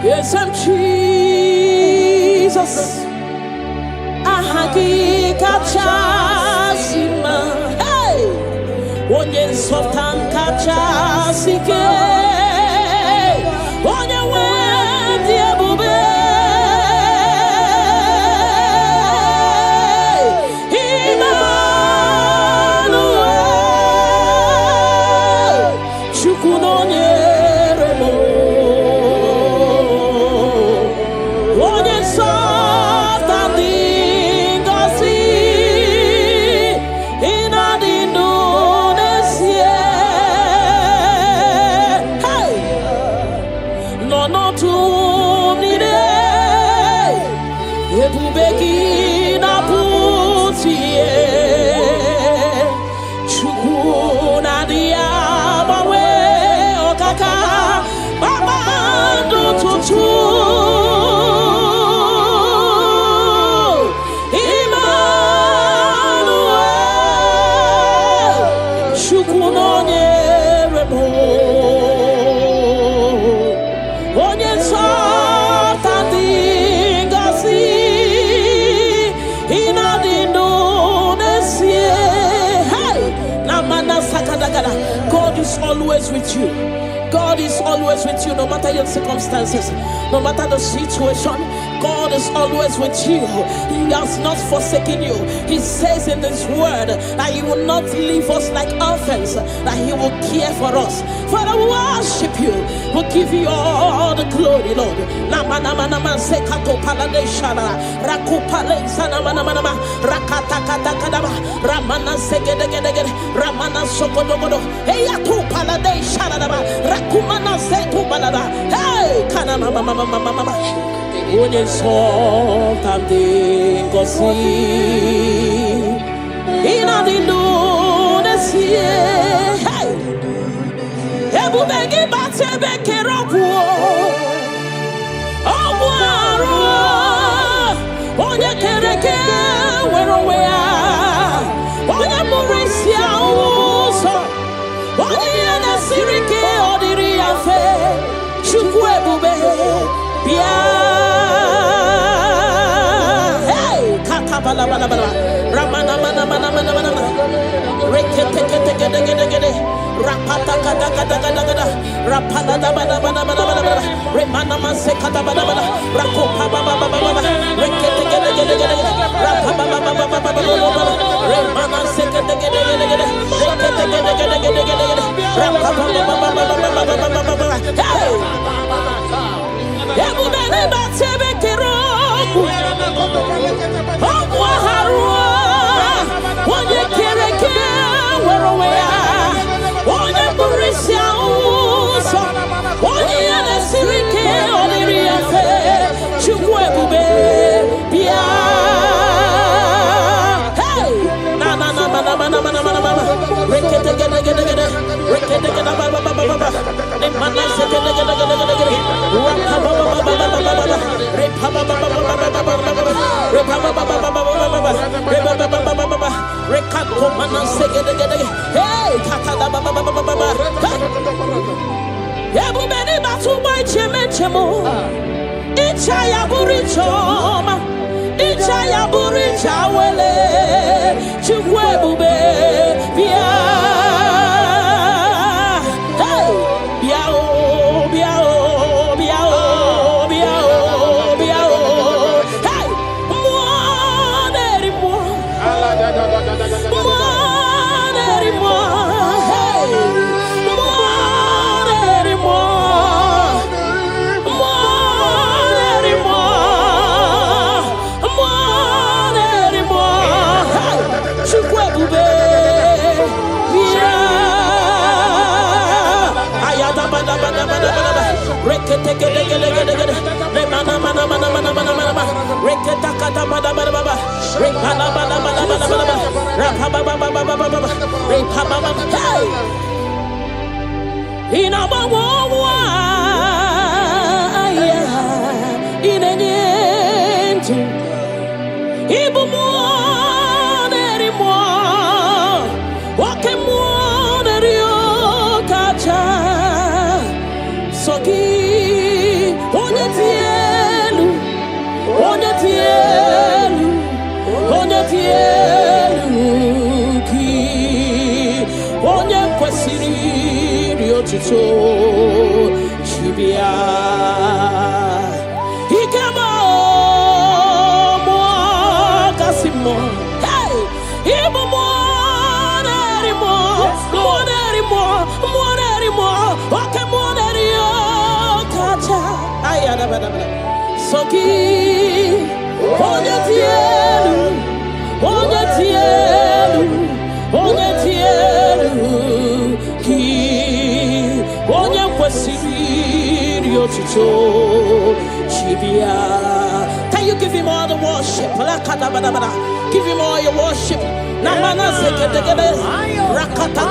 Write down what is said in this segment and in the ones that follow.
Yes, I'm Jesus. Ahagi kachasima. Hey, onye sultan kachasike. Onye wedi ebube. God is always with you. God is always with you, no matter your circumstances, no matter the situation. God is always with you. He has not forsaken you. He says in His word that He will not leave us like orphans, that He will care for us. Father, we worship you. We'll give you all the glory, Lord. Onye something gosi ina dindu nesie hey ebu begi batebe keroku ogwaro onye kereke werowea onye murisia uso onye na sirike odiri afe chukwu ebube bia bala bala bala ramana mana mana mana mana rekete kete kete kete kete rapata kata kata kata kata rapala da bala bala bala bala remana manse kata bala bala rakopa baba baba baba rekete kete kete kete rapapa baba baba baba remana se kete kete kete kete rekete kete kete kete kete rapapa baba baba baba baba hey ebu bele batebe kero onye kereke werowea onye burisia uso onye yanesirike oniri afe chukwu ebube bia hey na na na na na na na na rekete gede gede gede rekete gede baba baba baba ne manase gede gede gede gede rapa baba baba baba repa baba baba baba repa baba baba baba repa baba baba baba rekako manase gede gede hey takada baba baba baba ebu beni batu boy cheme chemo icha ya burichoma icha ya buricha wele chukwu ebube bia hey bia o bia o bia o bia o bia o hey Soki, onye tutu chibia ikemo mo kasimo hey ibo mo nerimo okay mo nerio kacha ayada bada soki onye tielu ki onye kwesiri otuto chibia. Can you give him all the worship? Give him all your worship. Namana sekedegede rakata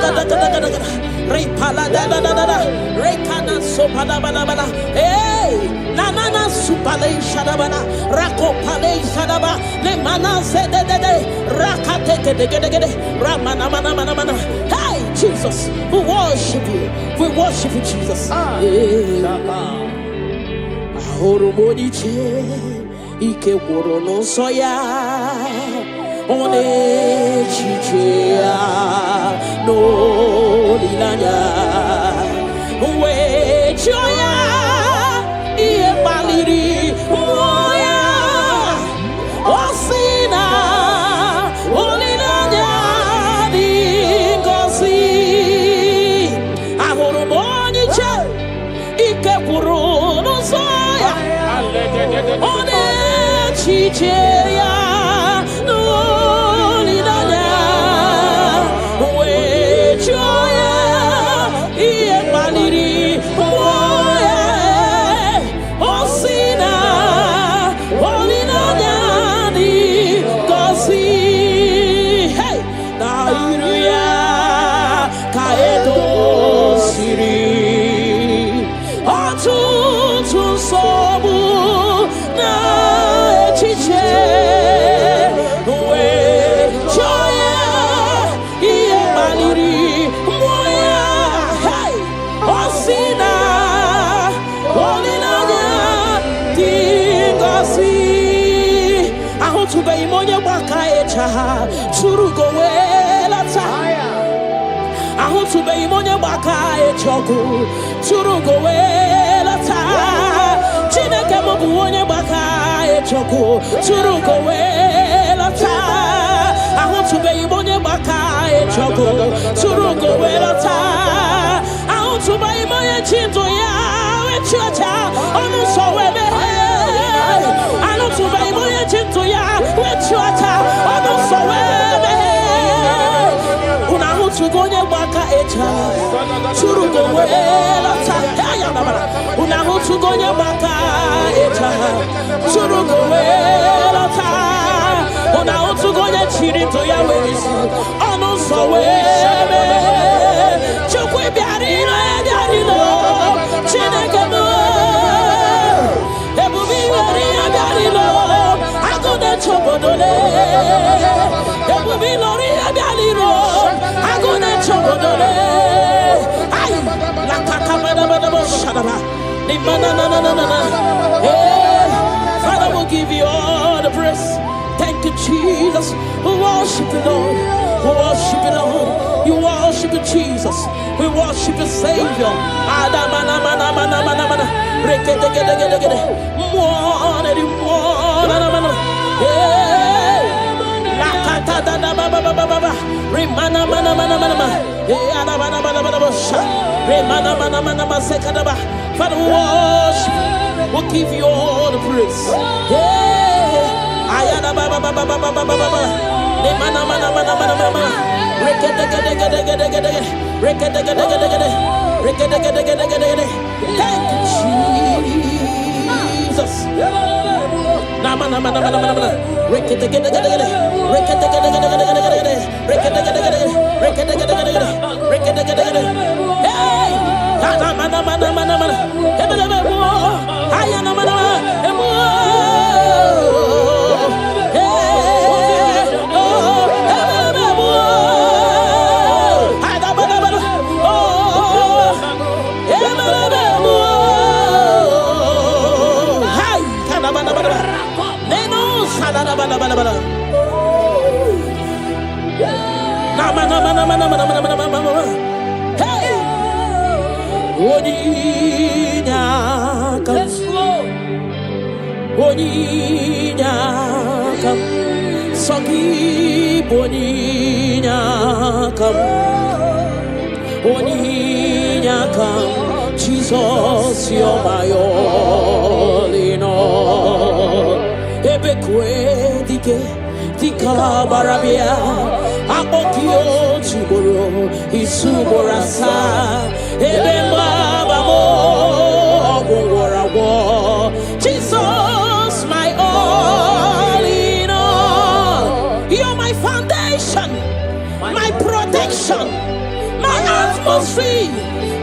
repala da rekana sopada bana hey nanana supale shadabana rakopale shadaba le mana zedede rakate kedegede ramana mana. Hey Jesus, we worship you Jesus. Ahoro moniche ike woro no soya one chichia no linanya we joya iye baliri moya osina olinanya dingosi ahoro moniche ike woro no soya one chichia Churugo welata ahutube imonya baka echoku churugo welata chineke mobu onye baka echoku churugo welata ahutube imonya baka echoku churugo welata ahutube imonya chinto ya wechocha onu sowebe ahutube imonya chinto ya wechocha onu sowebe unahutugonye baka echa churugo welata unahutugonye baka echa churugo welata unahutugonye chirito ya wezi onu sowebe chukwe biarino chineke mo ebubi wari biarino agode chobodole ebubi lori biarino agode chobodole ay la kakabada shadaba ni manana Father will give you all the praise. Thank you Jesus. We worship you Lord. We worship you Lord. You worship you Jesus. We worship you Savior. Adamana mana rekete la kata da baba remana mana remana sekadaba. Father we worship. We'll give you all the praise. Ayana baba remana rekete thank you Jesus. Namana rekete hey mana ayana mana Oninyakam. Yes, Lord. Oninyakam. Sogi boninyakam. Oninyakam. Jesus, you're my all in all. Ebekwe dike dika barabia. Abokio chiboro isuborasa. Ebemba babo ogorawo. Jesus, my all in all. You're my foundation, my protection, my atmosphere,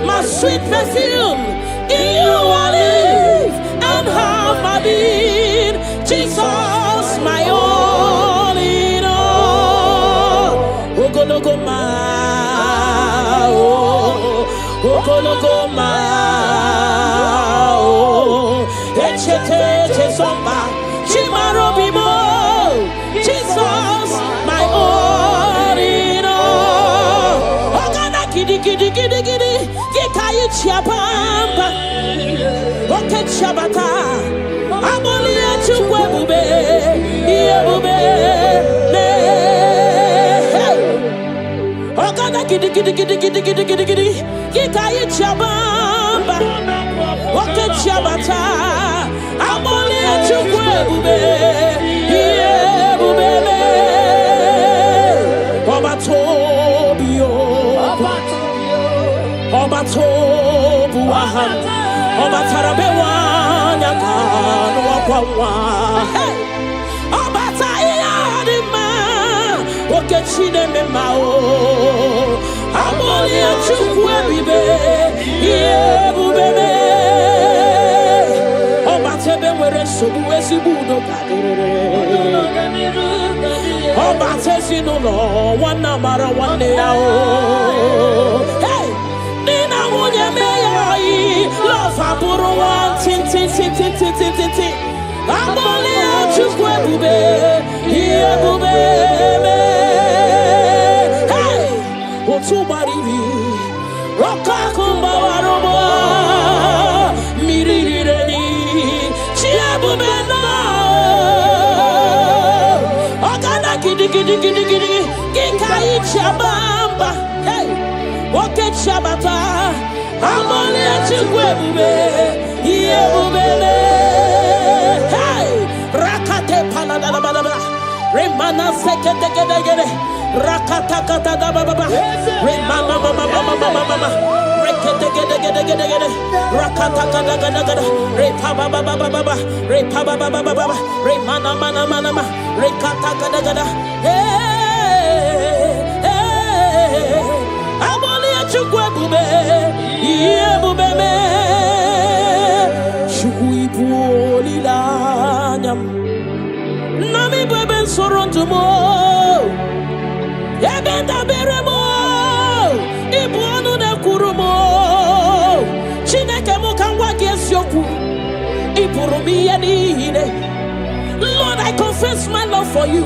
my sweet perfume. In you I live and have my being. Jesus, my all in all. Lokogoma, Lokogoma, Echete Chesomba, Chimarobimo. Jesus, my all in all. Ogana kidi kidi kidi kidi, Gikayi Chiapamba, Oke Chabata, Abolia Chukwebube, Yebube, Ogana kidi kidi kidi kidi kidi kidi kidi, Gikayi Chabamba, Oke Chabata, Abolia Chukwebube, Yebube, Obatobio, Obatobu Aham, Obatarabewa, Yakan, Wapawa, Obatayadima, Okechine Memao, Amolia Chukwebe, Yebube, Obatebe were Subuesi Budo, Obatesino, one number one day. Hey! Nina Munya May, love Aburo one, tin. Amolia Chukwebe, Yebube. Hey! Otubari, Rokakumba Warobo, Mirireni, Chiabumena, Ogana Kidi, Gikai Chabamba, hey! Oke Chabata, Amolia Chukwebe, Yebube, hey! Rakate Paladababa, Remana Sekete, Rakata Baba, Remana Mama, Rekete, Rakata Repaba, Remana Mana, Rekata, hey, Amolia Chukwebe, Yebube, Chukwipulilanyam, Nami Beben Sorontumo, Ebenda Beremo, Ibuanu de Kurumo, Chineke Mokangwa Gesyoku, Ipurumi Yanine. Lord, I confess my love for you.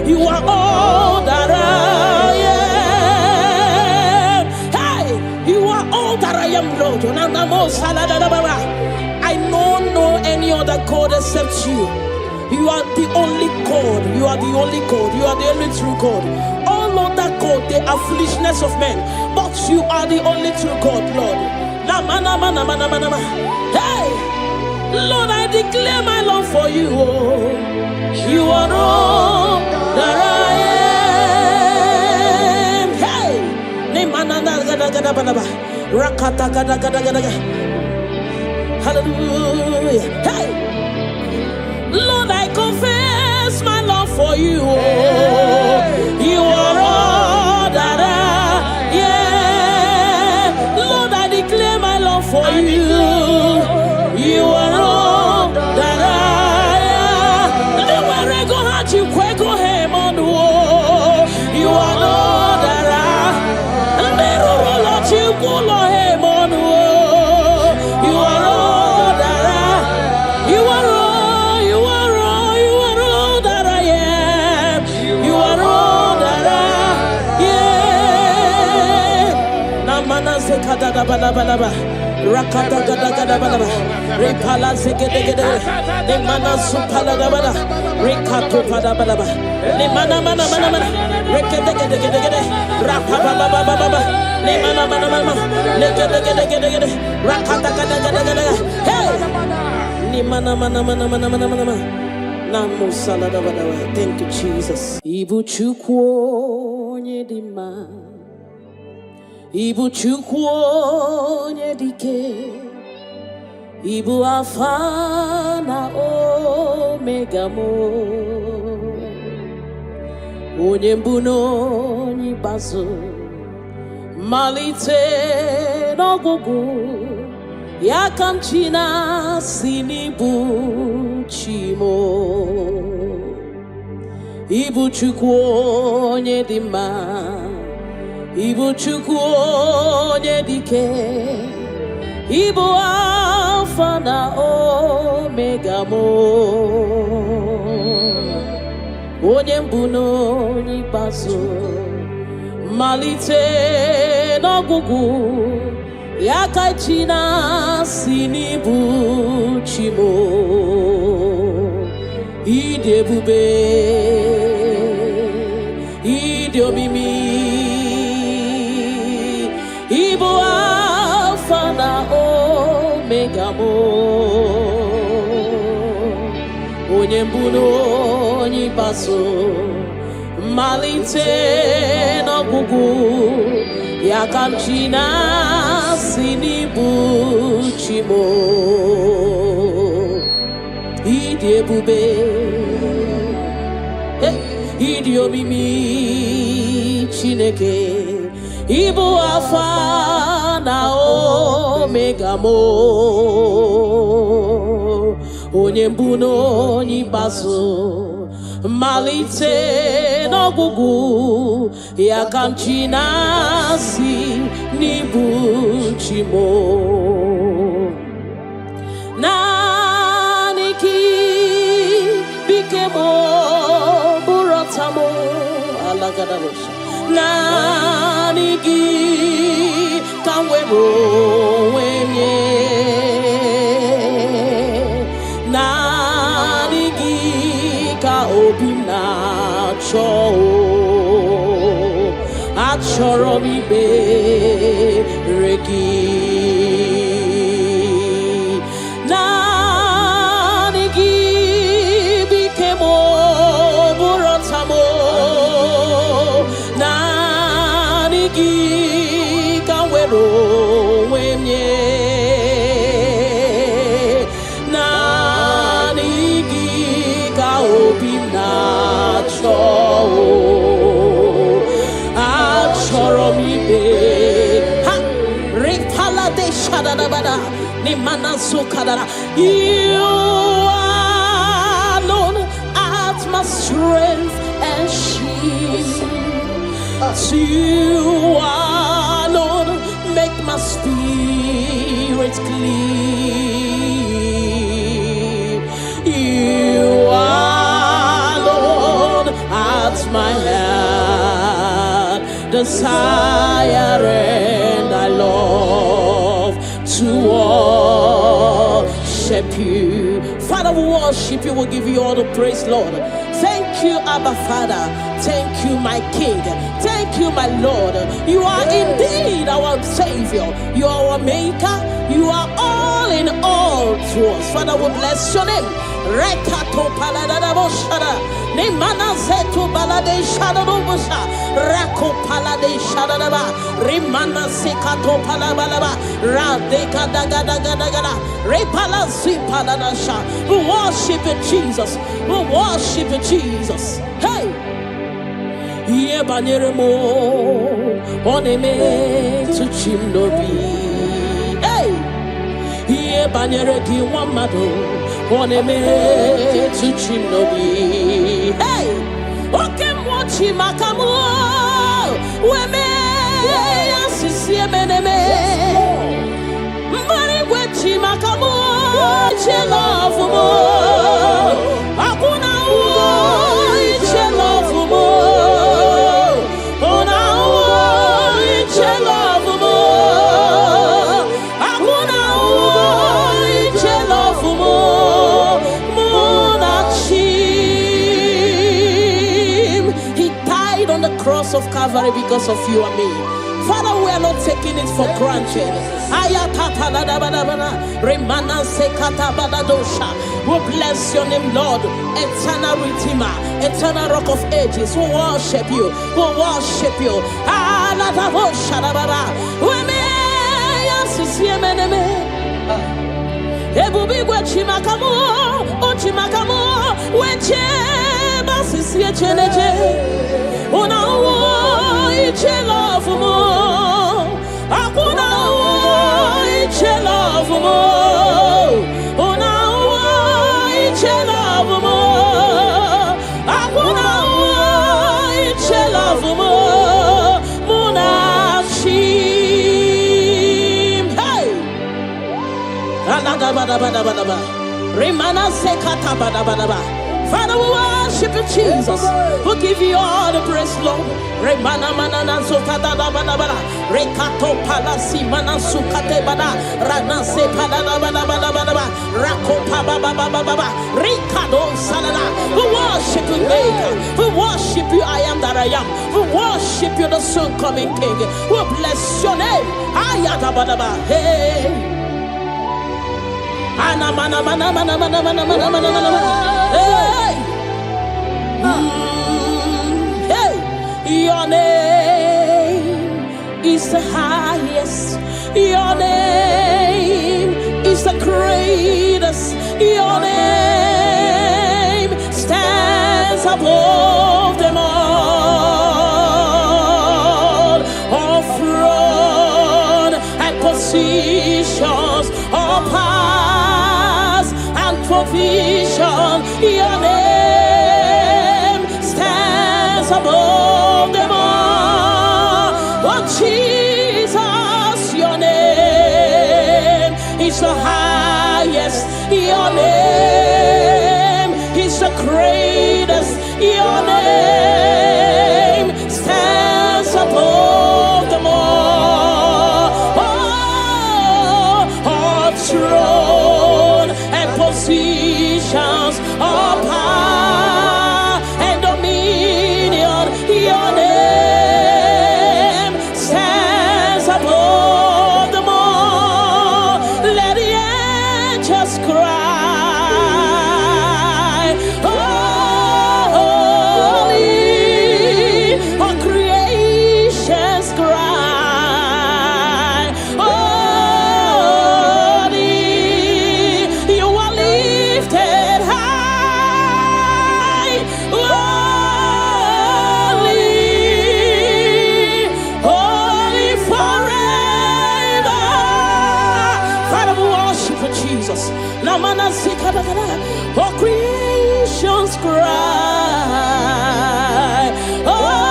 You are all that I am. Hey, you are all that I am, Lord. I don't know any other God except you. You are the only God. You are the only God. You are the only true God. All other God, they are foolishness of men. But you are the only true God, Lord. Hey, Lord, I declare my love for you. You are all that I am. Hey, hallelujah. Hey, Lord, I confess my love for you. You are all that I am. Lord, I declare my love for you. You are all that I am. Nowhere go hard you go him on the wall. You are all that I am. Never let you go him on the wall. You are all that I am. kata gada gada bada. Repala zegede gede. Ne mana supala da bada. Rekato pada bada bada. Ne mana mana mana mana. Rekede gede gede gede. Rapa baba baba baba. Ne mana mana mana. Ne gede gede gede gede. Rakata gada gada gada. Hey. Ne mana mana mana mana mana mana. Namo salada bada. Thank you, Jesus. Ibu chukwu nyedima. Ibu chukwu nyedike. Ibu Alpha na Omega mo. Onye mbụ n'onye ikpeazụ, malite n'ọgwụgwụ, ya ka m chi na-asị n'ịbụ chi mo. Ịbụ Chukwu onye dị mma, ịbụ Chukwu onye dị ike, ịbụ Alpha na Omega mo. Onye mbụ n'onye ikpeazụ, malite n'ọgwụgwụ, ya ka chi na-asị n'ịbụ chi mo. Ịdị ebube, ịdị omimi, ịbụ Alpha na Omega mo. Onye mbụ n'onye ikpeazụ, malite n'ọgwụgwụ, ya ka m chi na-asị n'ịbụ chi mo. Ịdị ebube, ịdị omimi Chineke, ịbụ Alpha na Omega mo. Onye mbụ n'onye ikpeazụ, malite n'ọgwụgwụ, ya ka m chi na-asị n'ịbụ chi mo. Naanị gị bike mo bụrụ ọta mo alagadabosha. Naanị gị ka m were onwe nye. Naanị gị ka obi m na-achọ. Achọrọ m ikpere gị. Naanị gị bike m bụrụ ọta m. Naanị gị ka m were onwe m nye. Naanị gị ka obi m na-achọ. Achọrọ m ikpe ha repala de shadadabada ni mana sukadara. You alone art my strength and shield. You alone make my spirit clean. You alone art my heart desire, and I love to worship you. Father, we worship you. We'll give you all the praise, Lord. Thank you, Abba Father. Thank you, my King. Thank you, my Lord. You are indeed our Savior. You are our Maker. You are all in all to us. Father, we bless your name. Rekato paladadaboshada. Nemana zetu balade shadadobosha. Rako palade shadadaba. Rimana sekato palabalaba. Radeka dagadagada. Repala zipaladasha. We worship you, Jesus. We worship you, Jesus. Hey! Ye banyeremo oneme tuchim nobi. Hey! Ye banyere ki wamado oneme tuchim nobi. Hey! Oke mwachi makamu weme yasisi emeneme. Mbari wechi makamu chelofu mo. Akuna uo chelofu mo. Ona uo chelofu mo. Akuna uo cross of Calvary because of you and me. Father, we are not taking it for granted. We bless your name, Lord. Eternal Redeemer, eternal Rock of Ages. We worship you. We worship you. Ebubigwe chimakamu, ochimakamu, weche basisi echeneche. Una uo iche love mo, akuna uo iche love mo. Una uo iche love mo, akuna uo iche love mo. Remana sekata bada bada ba. Father, we worship you, Jesus. We give you all the praise, Lord. Remana manana sokata da bada bada. Rekato palasi mana sukate bada. Rana se bada bada bada bada ba. Rako pa ba ba ba ba ba. Rikado salada. We worship you, Maker. We worship you, I am that I am. We worship you, the soon coming King. We bless your name. Ayata bada ba. Hey. Hey, your name is the highest. Your name is the greatest. Your name stands above them all. All throne and positions, all powers and provision. Your name stands above them all. Oh Jesus, your name is the highest. Your name is the greatest. Your name stands above them all. All throne and positions, all power and dominion. Your name stands above them all. Let the angels cry, holy. All creations cry, holy. You are lifted high, holy, holy forever. Father, we worship you, Jesus. Namana sikadagada. All creations cry, holy.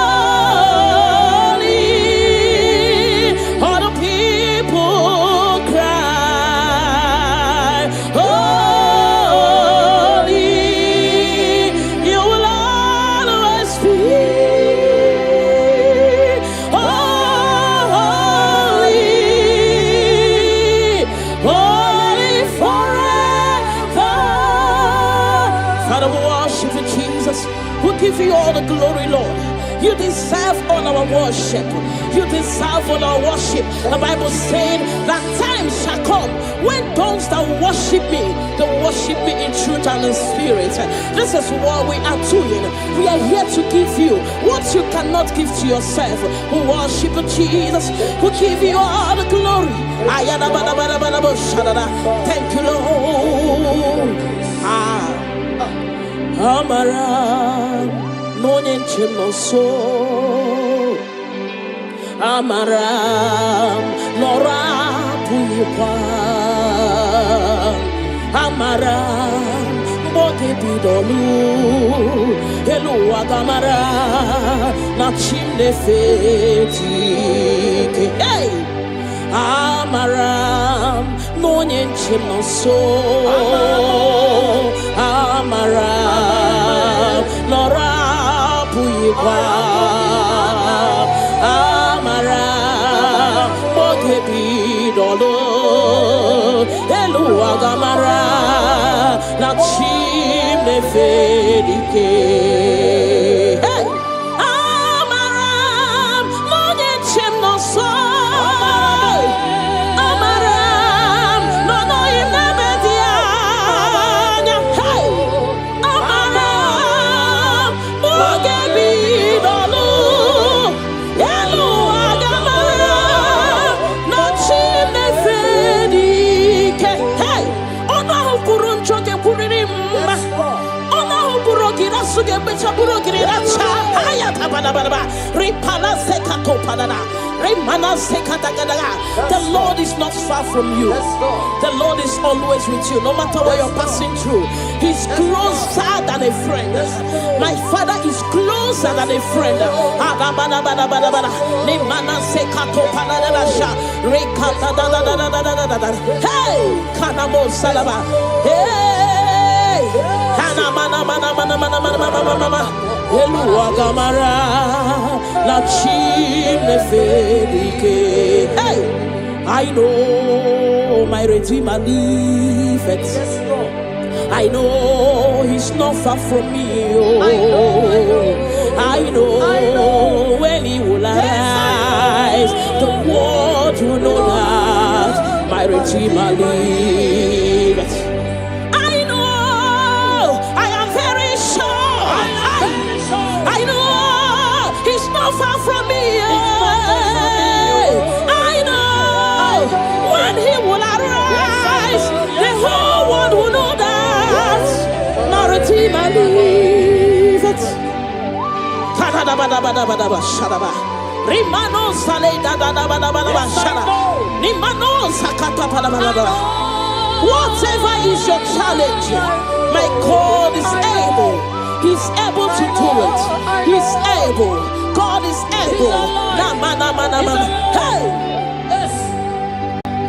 All the people cry, holy. You will always be holy, holy forever. Father, we worship you, Jesus. We give you all the glory, Lord. You deserve all our worship. You deserve all our worship. The Bible said that time shall come when those that worship me, they worship me in truth and in spirit. This is what we are doing. We are here to give you what you cannot give to yourself. We worship you, Jesus. We give you all the glory. Thank you, Lord. Amara, Monie Chimoso. Amara, Nora Puyupa. Amara, Bote Bidolu. Hello, Agamara, Nachimne Feti. Hey! Amaram, Monie Chimoso. Amaram, Nora Puyupa. Amaram, Bote Bidolu. Hello, Agamara, Nachimne Feti. Hey! Amaram. The Lord is not far from you. The Lord is always with you, no matter what you're passing through. He's closer than a friend. My Father is closer than a friend. Hey, Kanamo Salaba. Hey, Eluagamara, la chine fedike. Hey, I know my Redeemer liveth. I know He's not far from me. Oh, I know when He will arise, the world will know that my Redeemer liveth. Far from me, I know when He will arise, the whole world will know that my Redeemer liveth. Whatever is your challenge, my God is able. He's able to do it. He's able. God is able. Hey!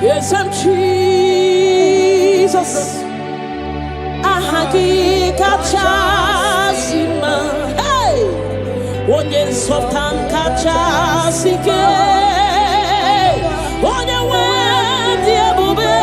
Yes, I'm Jesus. Ahagika chasima. Hey! Onye softan kachasike. Onye wendi ebube.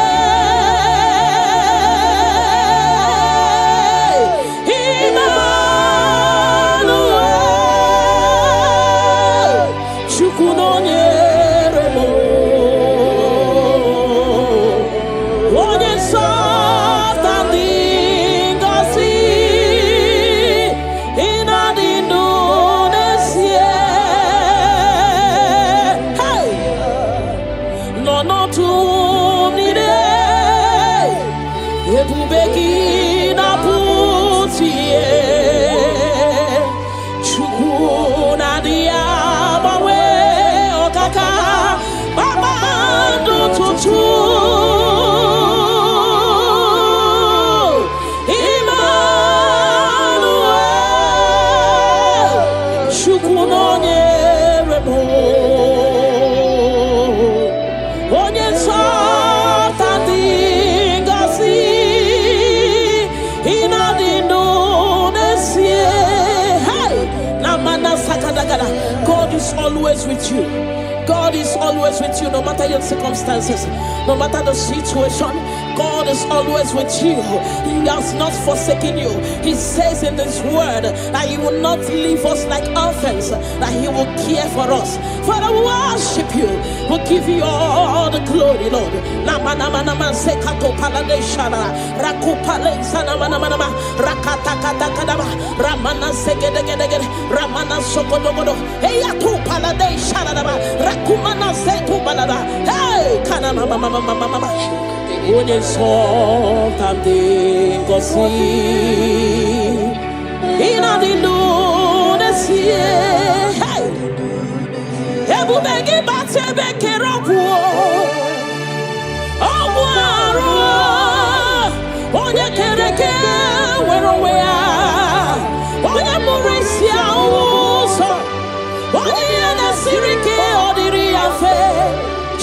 God is always with you. God is always with you, no matter your circumstances, no matter the situation. God is always with you. He has not forsaken you. He says in His word that He will not leave us like orphans, that He will care for us. Father, we worship you. We'll give you all the glory, Lord. Onye something gosi ina dindu nesie hey ebu begi bate bekerobu obwaro onye kereke werowea onye murisia uso onye nasirike odiri afe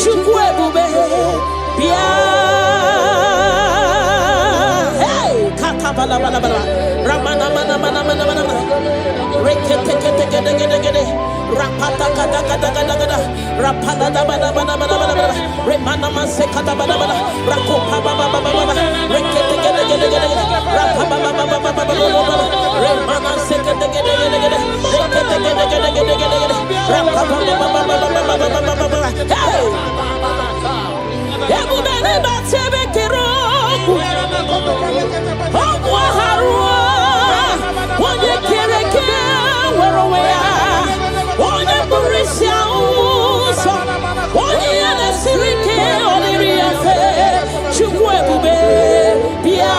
chukwu ebube bia bala bala bala ramana mana mana mana mana rekete kete kete kete kete rapata kata kata kata kata rapala da bala bala bala bala remana mase kata bala bala rakopa baba baba baba rekete kete kete kete rapapa baba baba baba remana se kete kete kete kete rekete kete kete kete kete rapapa baba baba baba baba hey ebu bene batebe kero onye kereke werowea onye burisia uso onye yanesirike oniri yafe chukwu ebube bia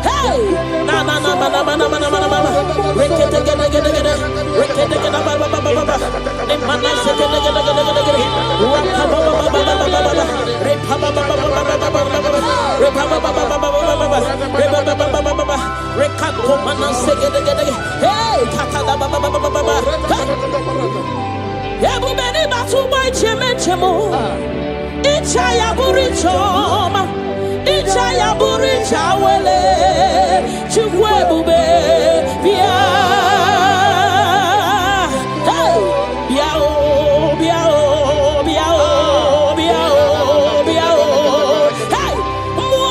hey na na na na na ayaburi chawele chukwebube bia hey biao biao biao biao biao hey mo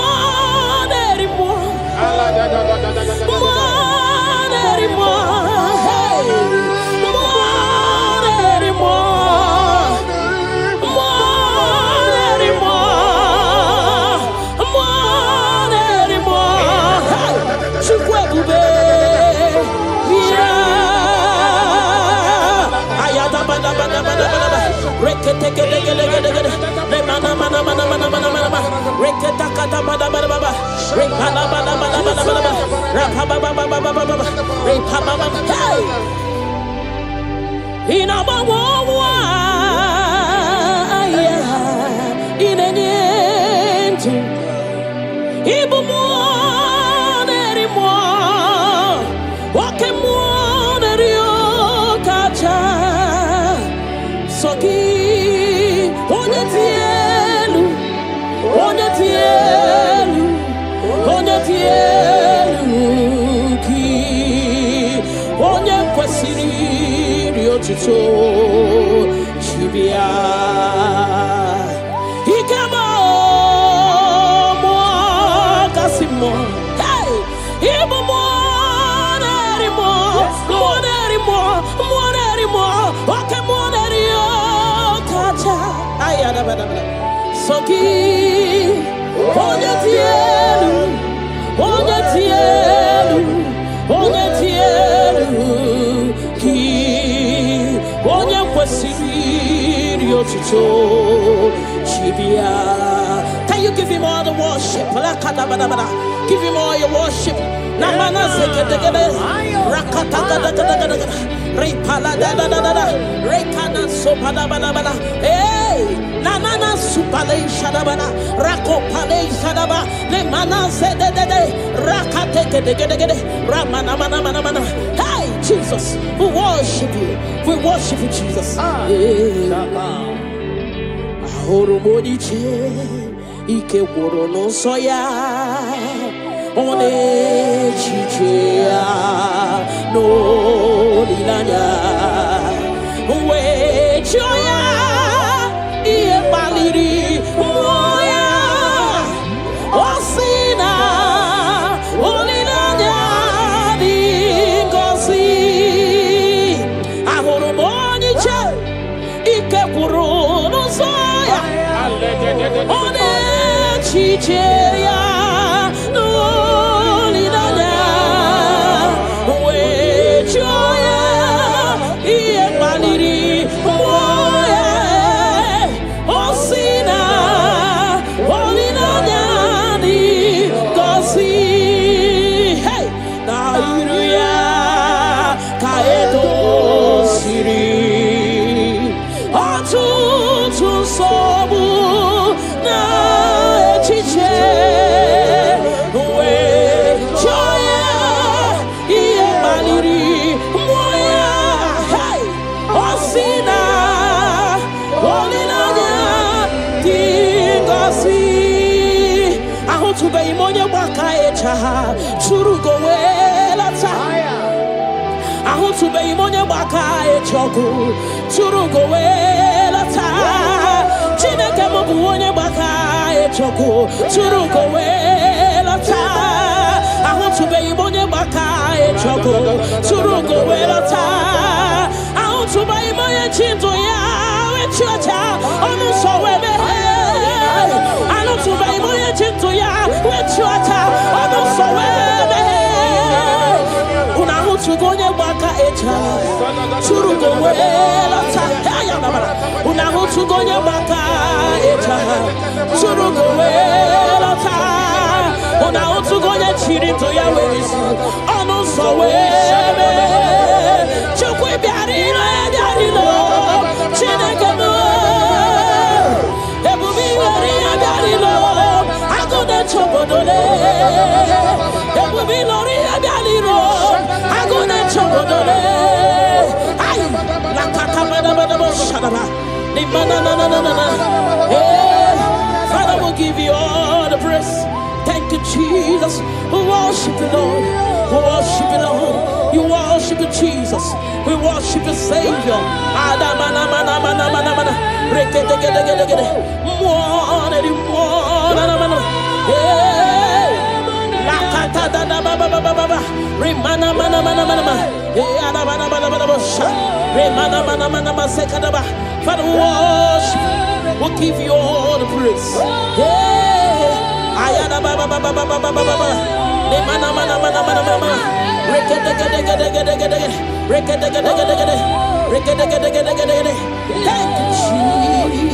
Chibia Ikamo mo kasimo hey ibo mo okay mo rio kacha ayada bada soki onye tielu ki onye kwesiri otuto chibia. Can you give him all the worship? Give him all your worship. Namana sekete rakata gada repala da rekana sopada bala hey namana supale shadabana rako pale shadaba le mana sede rakate gede ramana mana hey Jesus, we worship you Jesus. Ahoro moniche ike woro no soya one chichia no lilanya we joya iye baliri moya osina olilanya dingosi ahoro moniche ike woro no soya one chichia Churugo welata ahutube imonye baka echoku churugo welata chineke mobu onye baka echoku churugo welata ahutube imonye baka echoku churugo welata ahutube imonye chinto ya wechocha onu sowebe ahutube imonye chinto ya wechocha onu sowebe unahutugonye baka echa churugo welata unahutugonye baka echa churugo welata unahutugonye chirito ya wezi onu sowebe chukwe biarilo chineke mo ebubi wari biarilo agode chobodole ebubi lori biarilo agode chobodole ay la katabada shadaba ni mana na Father will give you all the praise. Thank Jesus. We worship you, Lord. We worship you, Lord. You worship you, Jesus. We worship you, Savior. Father, we worship. We'll give you all the praise. Thank you, Jesus.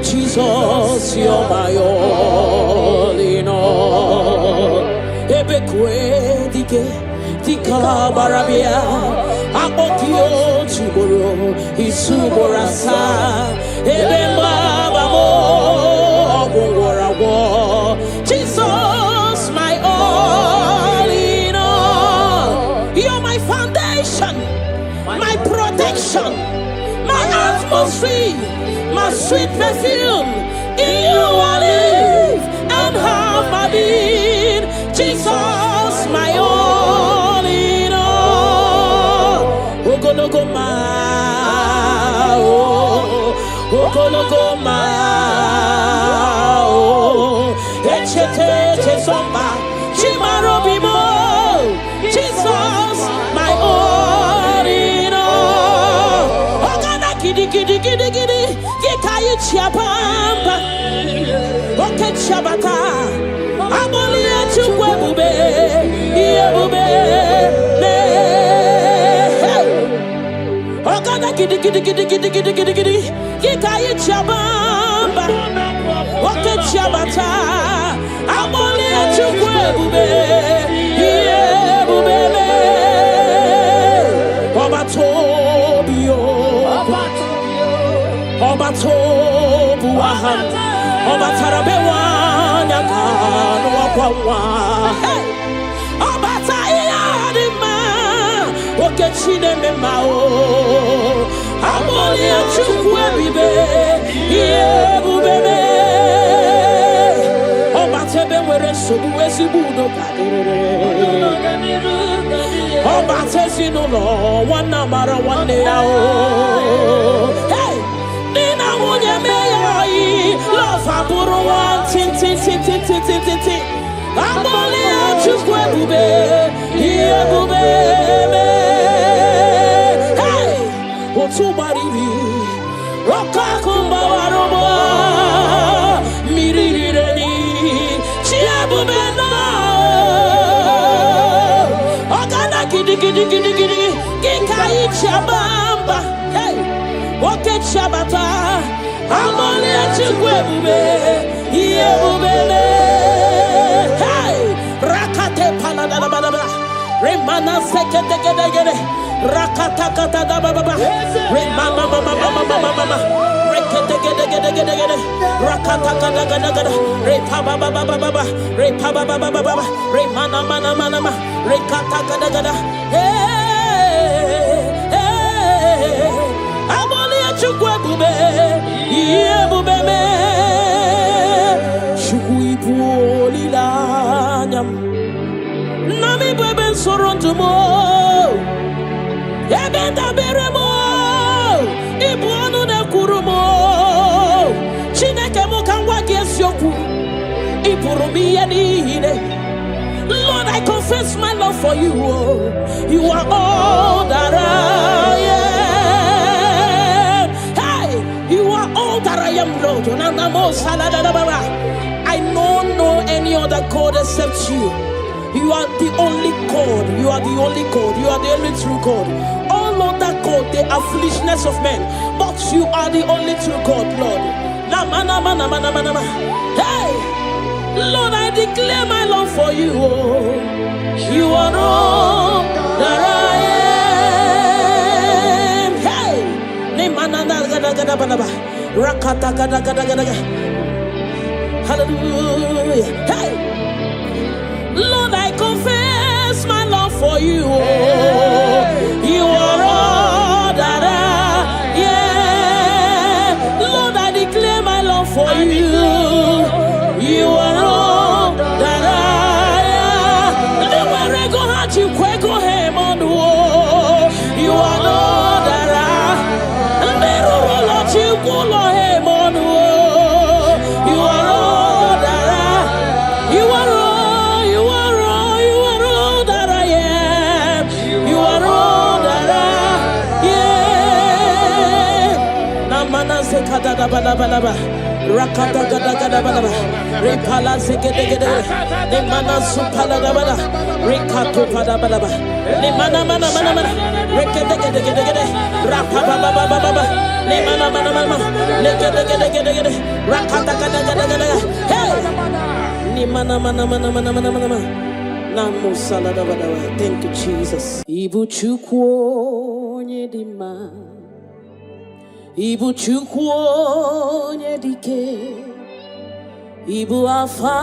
Jesus, you're my all in all. Tika barabia, akokio chiboro, isuborasa, ebembabamo, ogorawo. Jesus, my all in all. You're my foundation, my protection, my atmosphere, my sweet perfume. In you I live and have my being. Jesus, my all in all. Lokogoma, Lokogoma, Echete Chesomba, Chimarobimo. Jesus, my all in all. Ogana kidi kidi kidi kidi, Gikayi Chiapamba, Oke Chabata. Amolia chukwe iebube me. Ogana kidi kidi kidi kidi kidi kidi kidi. Gikayi chabamba. Oke chabata. Amolia chukwe iebube me. Obatobio. Obatobuahan. Obatarabewa. Hey, Obatayadima, Okechine Memao, Amolia Chukwebibe, Yebube, Obatebe were Subuesibudo, Obatesino, one number one day. Hey, Nina Munyamei, Love Aburo, Tin. Amolia chukwe iebube me. Hey, otubaribi, roka kumba warobo, mirireni, chiebube na. Ogana kidi kidi kidi kidi, gikayi chabamba. Hey, oke chabata, amolia chukwe iebube me. Rakate palada baba, remana sekete gede, rakata kata da baba, remana mama, rekete gede, rakata kata gada, repa baba, remana mana, rekata gada, hey, amolia chukwe bube, ye bube me, chukui polila. Nami beben sorontumo, ebenda beremo, ibuanu ne kurumo, chineke mukangwa gesyoku, ipurumi yenine. Lord, I confess my love love for you. You are all that I am. Hey, you are all that I am, Lord. I don't know any other God except you. You are the only God. You are the only God. You are the only true God. All other God, they are foolishness of men. But you are the only true God, Lord. Hey, Lord, I declare my love for you. You are all that I am. Hey, hallelujah. Hey, Lord, I confess my love for you. You are all that I am. Lord, I declare my love for you. You are all that I am. You are all that I am. You are all that I am. You are all that I am. You are all that I am. Namana sekada balaba. Rakata gada gada balaba. Repala sekede gede. Nemana supala balaba. Rekato pada balaba. Nemana mana mana mana. Rekede gede gede gede. Rapapa baba baba. Nemana mana mana. Lekede gede gede gede. Rakata gada gada gada. Hey. Nemana mana mana mana mana mana. Namo salada balaba. Thank you, Jesus. Ibu chukwo nyedima. Ibu chukwu onye dike, Ibu Alpha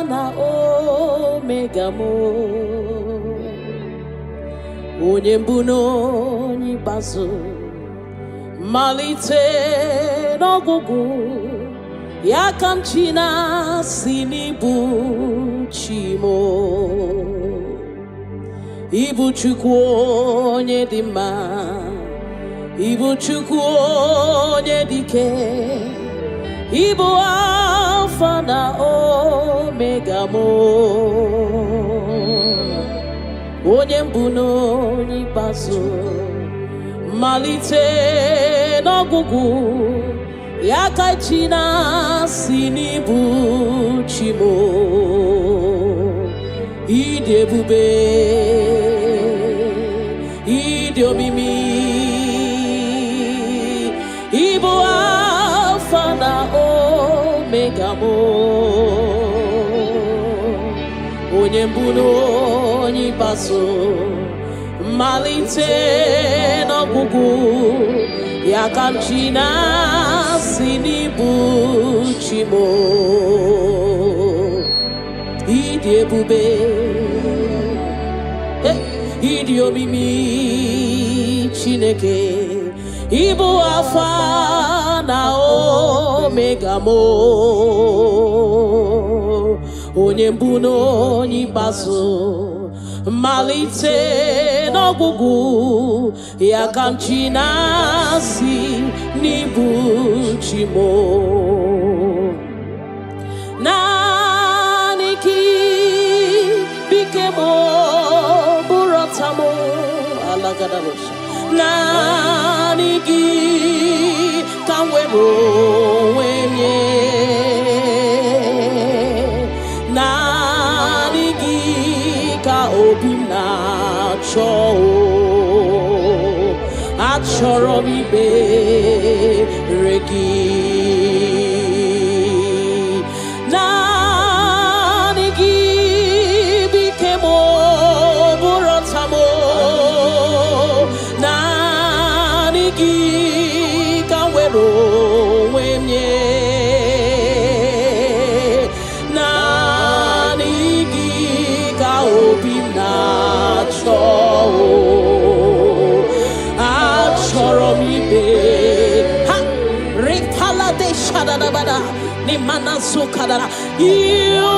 na Omega mo, onye mbụ na onye ikpeazụ, malite n'ọgwụgwụ, ya ka m chi na-asị n'ibu chi mo. Ibu chukwu onye dị mma, Ibu chukwu onye dike, Ibu Alpha na Omega mo, onye mbụ na onye ikpeazụ, malite n'ọgwụgwụ, ya ka chi na-asị n'ibu chi mo. Ịdị ebube, ịdị omimi, Ibu Alpha na Omega mo, onye mbụ na onye ikpeazụ, malite n'ọgwụgwụ, ya ka m chi na-asị n'ibu chi mo. Ịdị ebube, ịdị omimi Chineke, Ibu Alpha na Omega mo, onye mbụ na onye ikpeazụ, malite n'ọgwụgwụ, ya ka m chi na-asị n'ibu chi mo. Naanị gị bike mo bụrụ ọta mo alagadabosha. Naanị gị ka m were onwe m nye. Naanị gị ka obi m na-achọ. Achọrọ m ikpere gị. Naanị gị bike m bụrụ ọta m. Naanị gị ka m were onwe m nye. Naanị gị ka obi m na-achọ. Achọrọ m ibe ha ripala de shadadabada ni manasu kadara. You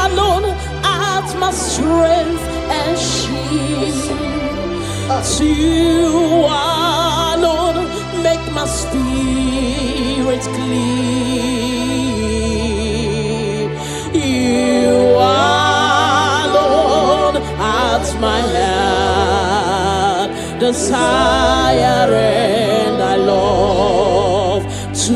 alone art my strength and shield. You alone make my spirit clean. You alone my heart desire, and I love to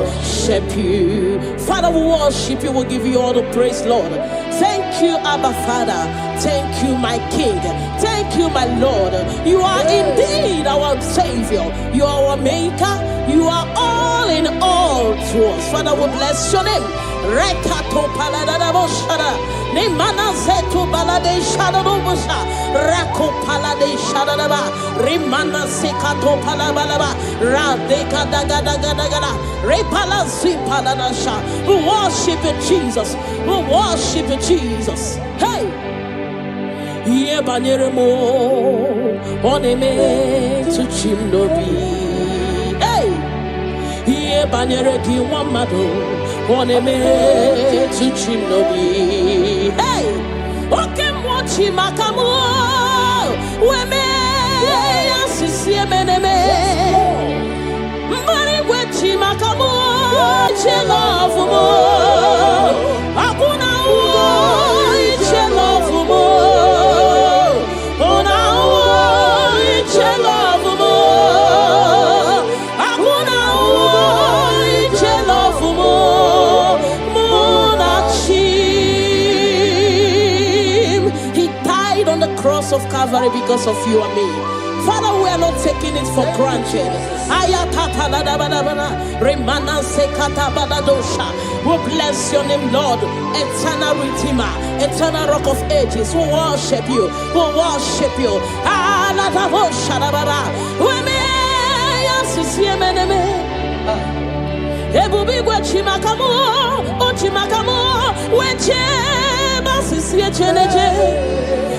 worship you. Father, we worship you. We'll give you all the praise, Lord. Thank you, Abba Father. Thank you, my King. Thank you, my Lord. You are indeed our Savior. You are our Maker. You are all in all to us. Father, we bless your name. Rekato paladabo shada. Nemana zetu balade shada robusha. Rako palade shada daba. Rimana sekato palabalaba. Radeka daga daga daga. Repala zipaladasha. We worship you, Jesus. We worship you, Jesus. Hey! Ye baniremo oneme to chimnobi. Hey! Ye banere ki wamado oneme to chimnobi. Hey! Oke mochi makamu weme asisi meneme. Mari wechi makamu chelofumo. Akuna chelofumo. Cross of Calvary because of you and me. Father, we are not taking it for granted. We bless your name, Lord. Eternal Redeemer, eternal Rock of Ages. We worship you. We worship you.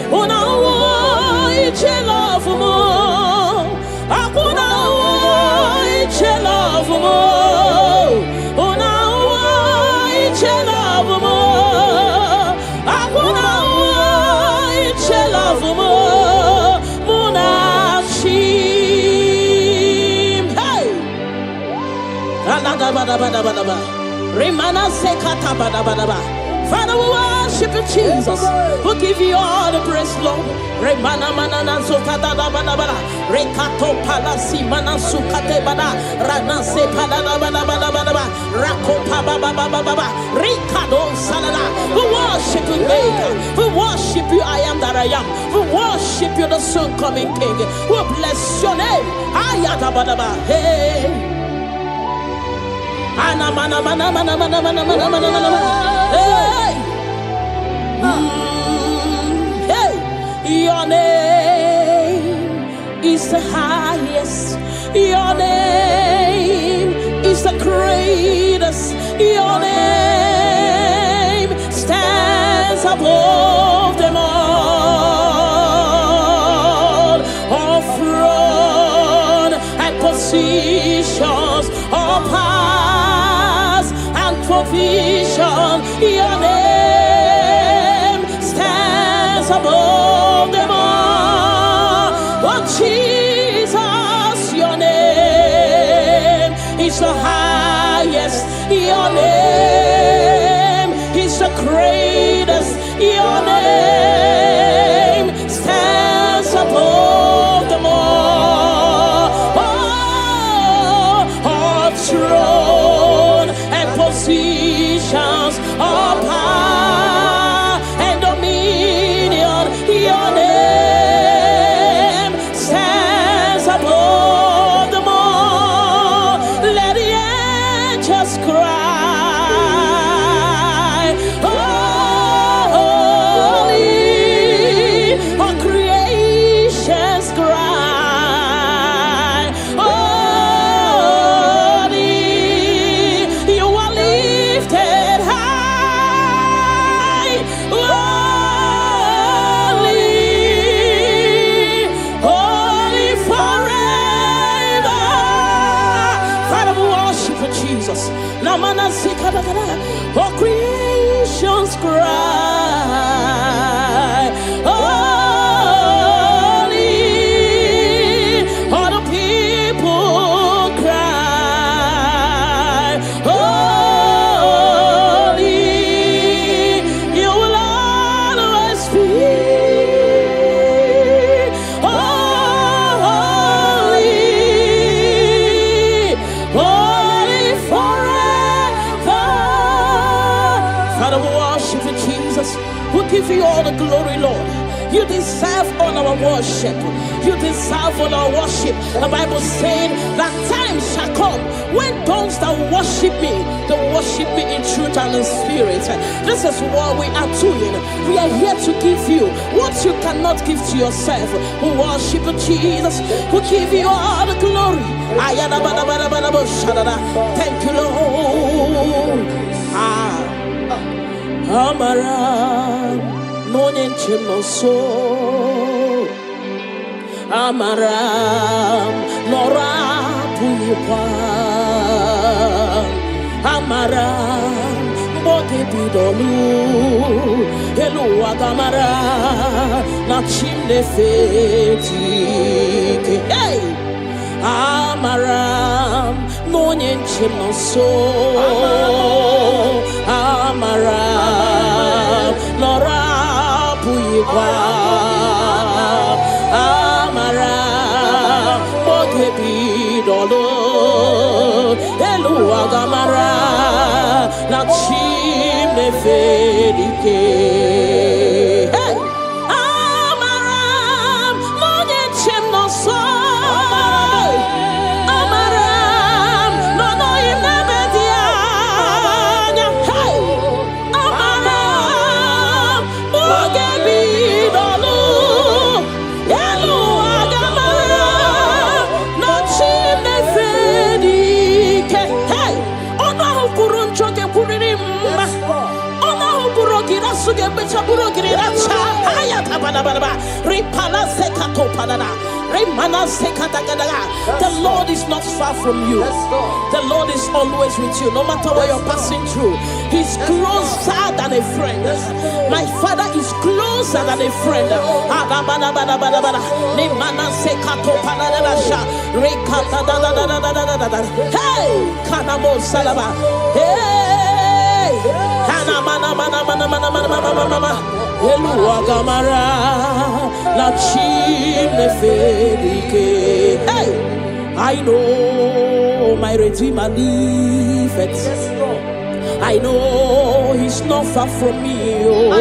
Una iche love mo, akuna iche love mo. Una iche love mo, akuna iche love mo. Muna chim, hey. Alada bada bada bada bada. Remana sekata bada bada bada. Father, we worship you, Jesus. We give you all the praise, Lord. Remana manana zokata da bana bana. Rekato palasi mana sukate bana. Rana se palana bana bana bana bana. Rako pa ba ba ba ba ba ba. Rikado salada. We worship you, Maker. We worship you, I am that I am. We worship you, the soon coming King. We bless your name. Ayata bana bana. Hey. Ana mana mana mana mana mana mana mana mana. Hey, hey, your name is the highest. Your name is the greatest. Your name stands above them all. All throne and positions, all powers and provision. Your name stands above them all. Oh Jesus, your name is the highest. Your name is the greatest. Your name stands above them all. Oh, all throne and positions, all power and dominion. Your name stands above them all. Let the angels cry. glory, Lord. You deserve all our worship. You deserve all our worship. The Bible saying that time shall come when those that worship me, they worship me in truth and in spirit. This is what we are doing. We are here to give you what you cannot give to yourself. We worship Jesus. We give you all the glory. Thank you, Lord. Amara no nyenchemo so Amara nora puyipa Amara boge bidolu Elu agamara na chimne feti Hey Amara no nyenchemo so Amara nora puyipa Amara boge bidolu Elu agamara na chimne fedike Hey Amara no nyechem no so Amara no no imebedia Hey Amara boge bidolu Elu agamara na chimne fedike Hey ona hukurun choke kuririmba ona hukurogira suge becha burogira cha haya tabanaba ripala sekato panana remana sekata gadaga. The Lord is not far from you. The Lord is always with you, no matter what you're passing through. He's closer than a friend. My Father is closer than a friend. Remana sekato panana sha rekata da. Hey, kanamo salaba. Hey, hana mana. Elu agamara la chimne fedike. Hey, I know my Redeemer liveth. I know He's not far from me. Oh,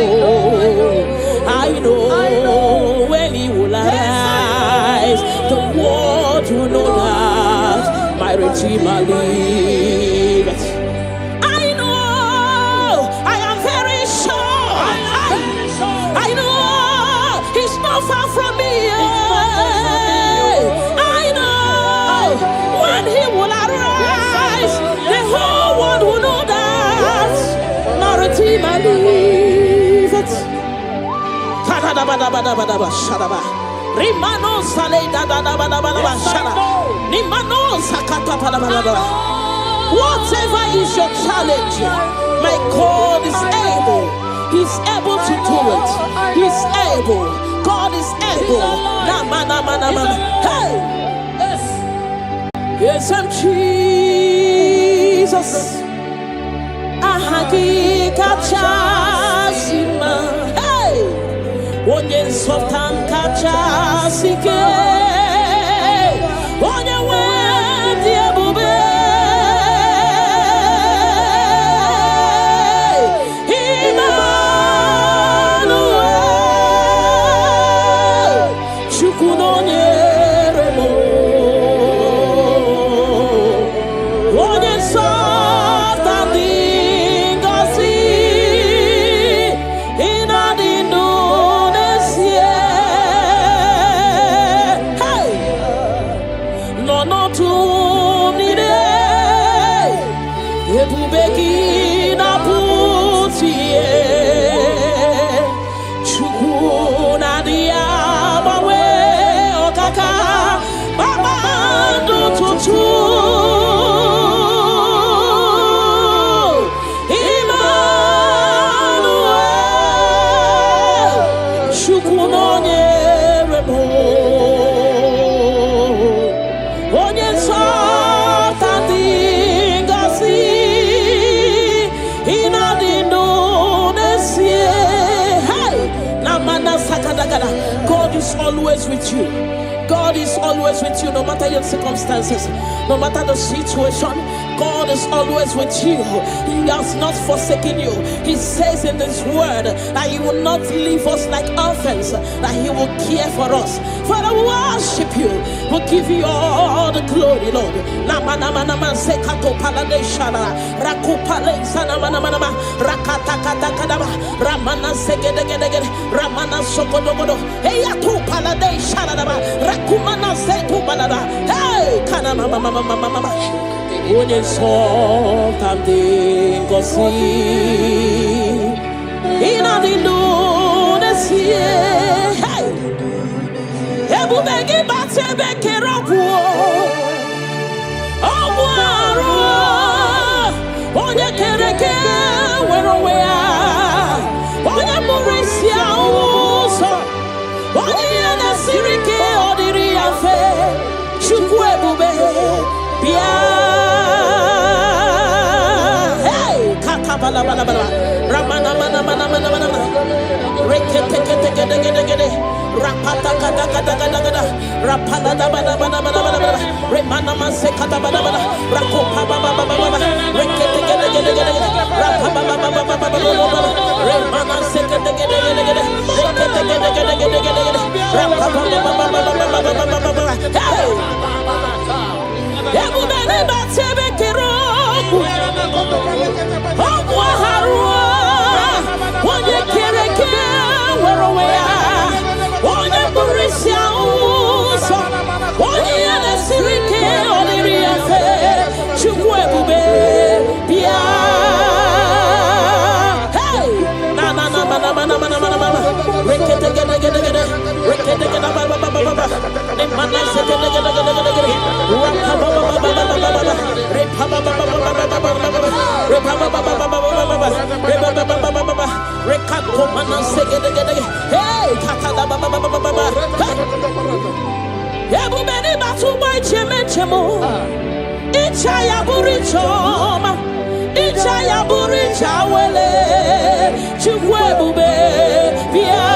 I know when He will arise, the world will know that my Redeemer liveth. I know, I am very sure. I know He's not far from me. I know when He will arise, the whole world will know that my Redeemer liveth. Rimano sale da shara. Nimano sakata padabadaba. Whatever is your challenge, my God is able. He's able to do it. He's able. God is able. Hey! Yes, I'm Jesus. Ahagi kachasima. Hey! Onye softan kachasike. Onye wendi ebube. God is always with you. God is always with you, no matter your circumstances, no matter the situation. God is always with you. He has not forsaken you. He says in His word that He will not leave us like orphans, that He will care for us. Father, we worship you. We'll give you all the glory, Lord. Onye something go see in a lunacy. Hey, Ebu begi bate beke rapu. Oh, waro. Onye kereke wero wea. Onye murisia uso. Onye ene sirike odiri afe. Chukwu ebube bia. Ramana mana mana mana mana rekete kete kete kete kete rapata kata kata kata kata rapala da bana bana bana bana remana manse kata bana bana rakopa baba baba baba rekete kete kete kete rapa baba baba baba baba remana se kete kete kete kete rekete kete kete kete kete rapa baba baba baba baba baba hey ebu bene batebe kero onye kereke were wea onye burisia uso onye nesirike odiri afe chukwu ebube bia hey na na na mana mana mana mana mana rekete gede gede gede rekete gede ba ba ba ba ba ne mana se gede gede gede gede rapa ba ba ba ba ba ba repa ba ba ba ba ba ba repa ba ba ba ba ba repa ba ba ba ba ba rekako mana se gede gede hey kaka da ba ba ba ba ba ebu beni batu boy cheme chemo icha ya buri choma icha ya buri chawele chukwu ebube bia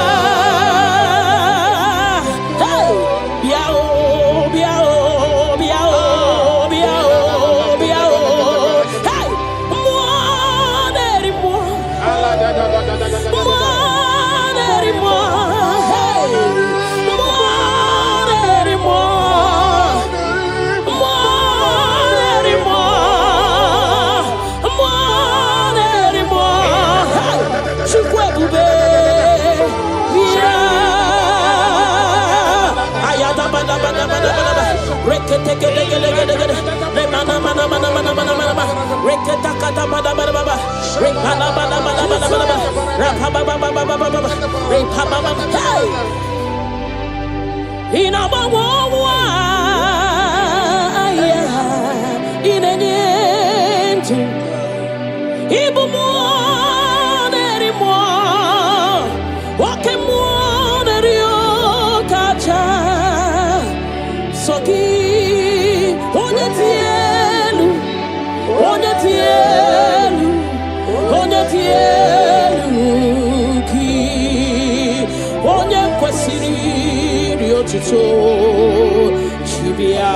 hey bia o bia o bia o bia o bia o hey mo neri mo hey mo neri mo rekete gede gede gede gede mana mana mana mana mana mana rekete kata mana mana mana rekana mana mana mana mana rapa baba baba baba baba repa baba hey ina bawa aya ina nyentu ibu mo neri mo wake mo neri o kacha soki onye tielu ki onye kwesiri riotuto chibia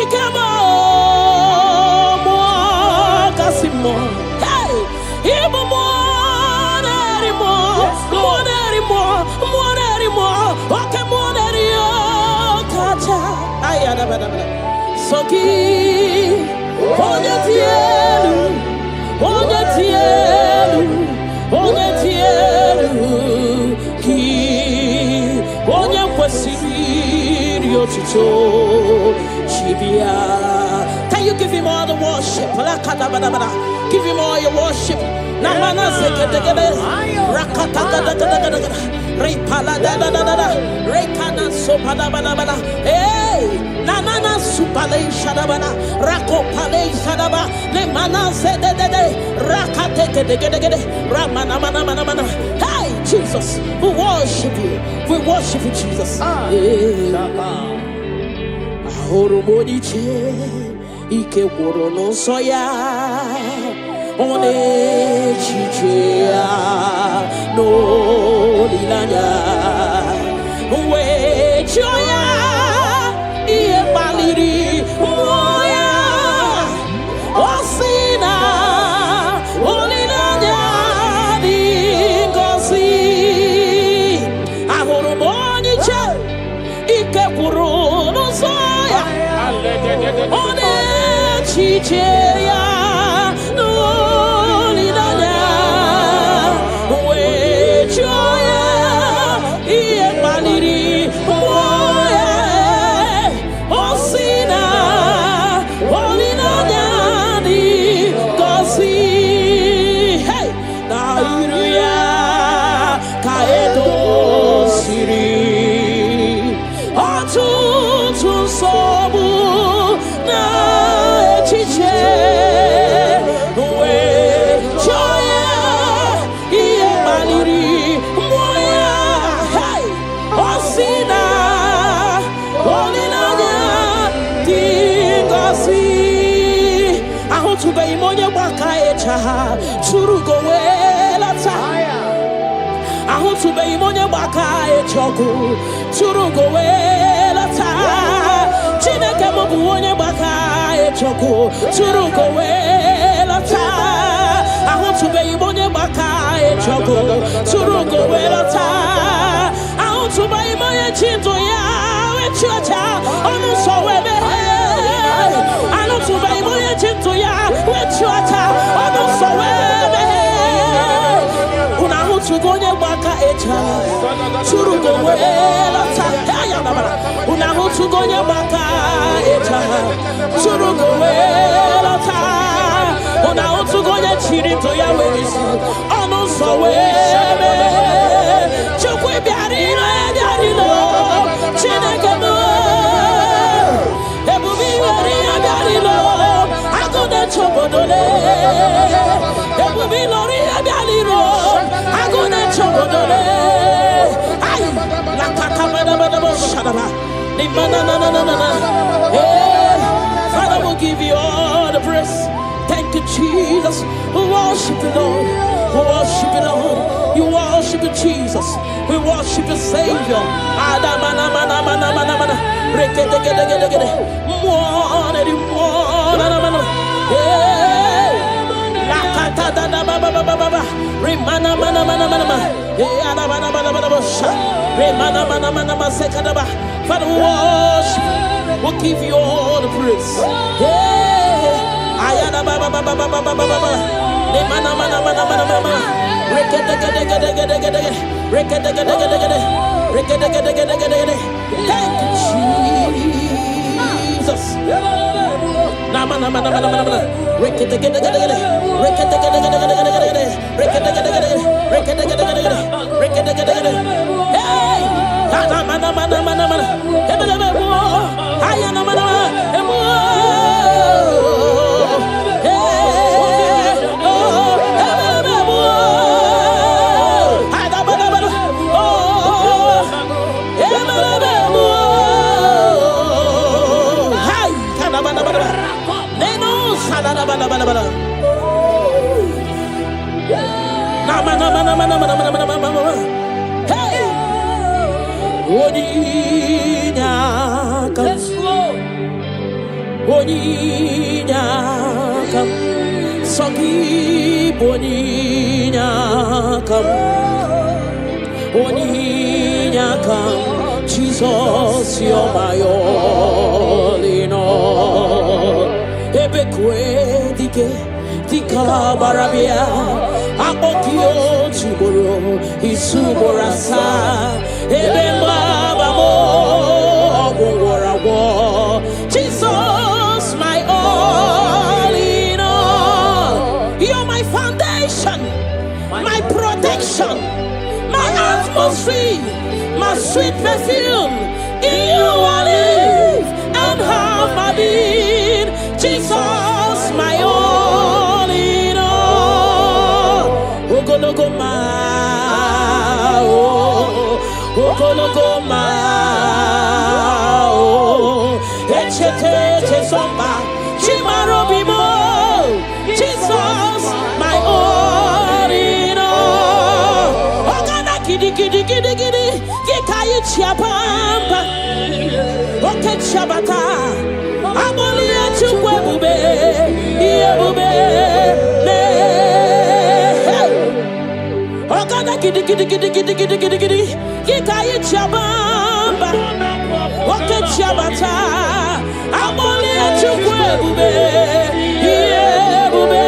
ikemo mo kasimo hey ibu mo nerimo okay mo nerio kacha ayada bada soki onye tielu ki onye kwesiri otuto chibia. Can you give Him all the worship? Give Him all your worship. Namana sekete rakata gada gada gada repala da da da da rekana sopada bana bana hey nanana supale shadabana rakopale shadaba le mana se de rakate gede gede gede ramana mana mana mana hey Jesus, we worship you Jesus. Ahoro moniche ike woro no soya one chichia no lilanya we Joya, Ie Baliri, Moya, Osina, Olina, Dingosi, Ahoromoni, Ike Puruno Soya, One Chicheya, Nolina, We Joya, Ie Baliri, Moya, Osina, Olina, Dingosi, hey, Nairia, Kaedo Siri, Otu Sobu, Na Chiche, We Joya, Ie Baliri, Moya, hey, Osina, Olina, Dingosi, Ahotu Bay Monya Waka Echa, Churugo Welata. Ahotu Bay Monya Waka Echoku, Churugo Welata. Chineke Mobuonya Waka Echoku, Churugo Welata. Ahotu Bay Monya Waka Echoku, Churugo Welata. Ahotu Bay Monya Chinto Ya, Wechacha, Onu Sowebe. Ahotu Bay Monya Chinto Ya, Wechacha, Onu Sowebe. Unahutu Gonya Waka Echa, Churugo Welata. Unahutu Gonya Waka Echa, Churugo Welata. Unahutu Gonya Chirito Ya Wesi, Onu Sowebe. Chukwe Biarino, Biarino, Chinekemo, Ebubi Maria Biarino, Agoda Chobodole, Ebubi Loria Biarino, Agoda Chobodole, Ay, La Catabada Shadaba, the Manana, Father will give you all the praise. Thank you, Jesus. We worship you, Lord. We worship you, Lord. You worship you, Jesus. We worship you, Savior. Father, we worship. We'll give you all the praise. Ayana baba baba baba baba baba. Ne mana mana mana mana mana. Rekete gede gede gede gede. Rekete gede gede gede. Rekete gede gede gede gede. Thank you, Jesus. Na mana mana mana mana mana. Rekete gede gede gede. Rekete gede gede gede gede gede. Rekete gede gede. Rekete gede gede gede. Rekete gede gede. Hey! Na mana mana mana mana. Ebele bebo. Ayana mana mana. Jesus, you're my all in all. Ebekwe dike dika barabia akokio chiboro isuborasa ebemba babo ogwarawo. Jesus, my all in all. You're my foundation, my protection, my atmosphere, my sweet perfume. In you I live and have my being. Jesus, my all in all. Lokogoma, oh, Lokogoma, oh, Echete Chesomba, Chimarobimo. Jesus, my all in all. Ogana kidi kidi kidi kidi. chiabamba. Oke chabata. Amolia chukwe bube. Iye bube. Ogana gidi gidi gidi gidi gidi gidi gidi. Kikaye chabamba. Oke chabata. Amolia chukwe bube. Iye bube.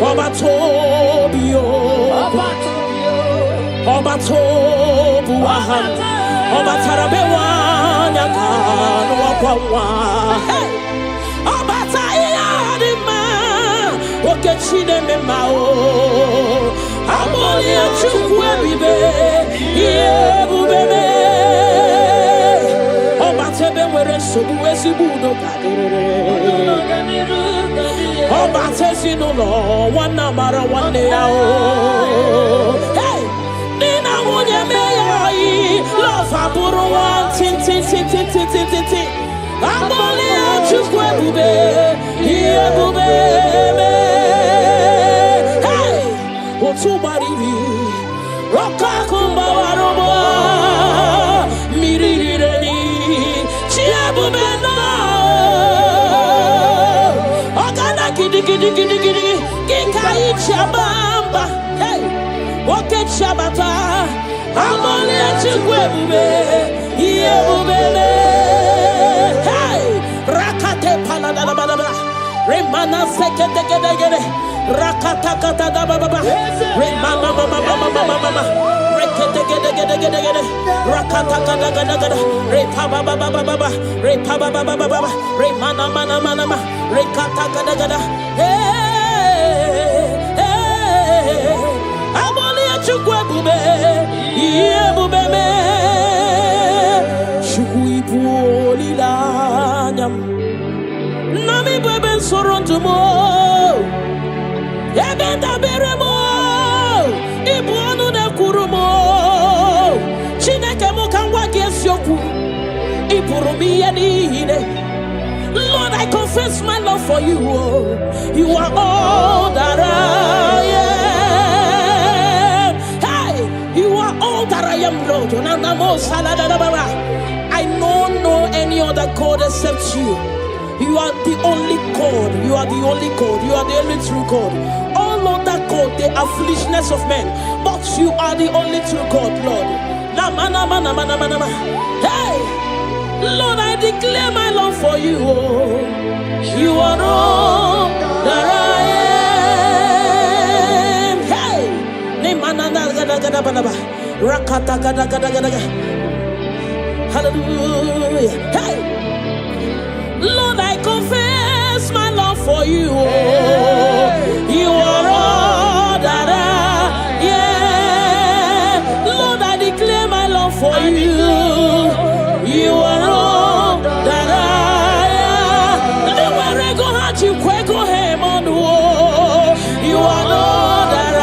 Obatobio. Obatobuahan. Obatarabewa nyakano wakwawa. Hey! Obatayadima. Okechine memao. Amolia chukwe bibe. Iye bubebe. Obatebe were sobu esibudo kadere. Obatesi no lo wana mara wane yao. Hey, nina munye meyai love aburu wan tin tin tin tin tin tin tin tin. Amole achukwe bube, iye bube me. Hey, otubarivi, roka kumba warobo, mirireni, chia bube na. Gidi gidi gidi gidi Kikai chabamba. Hey, oke chabata. Amole chukwe bube. Iye bubele. Hey, rakate palada la baba. Remana seke dege dege. Rakata kata da baba. Remana mama mama mama mama. Rekete dege dege dege. Rakata kata kata kata. Repa baba baba baba. Repa baba baba baba. Remana mana mana mana. Rekata kata kata. Hey, hey. Amole chukwe bube. Iye bube me. Chukui puoli la nyam. Nami bebe sorontumo. Ebenda beremo. Ibuonu ne kurumo. Chineke mo kangwa gesyoku. Ipurumi yenine. Lord, I confess my love for you. You are all that I am. Hey, you are all that I am, Lord. I don't know any other God except you. You are the only God. You are the only God. You are the only true God. All other God, they are foolishness of men. But you are the only true God, Lord. Hey, Lord, I declare my love for you. You are all that I am. Hey, hallelujah. Hey, Lord, I confess my love for you. You are all that I am. Lord, I declare my love for you. You are all that I am. Never go hard, you kweko him on the wall. You are all that I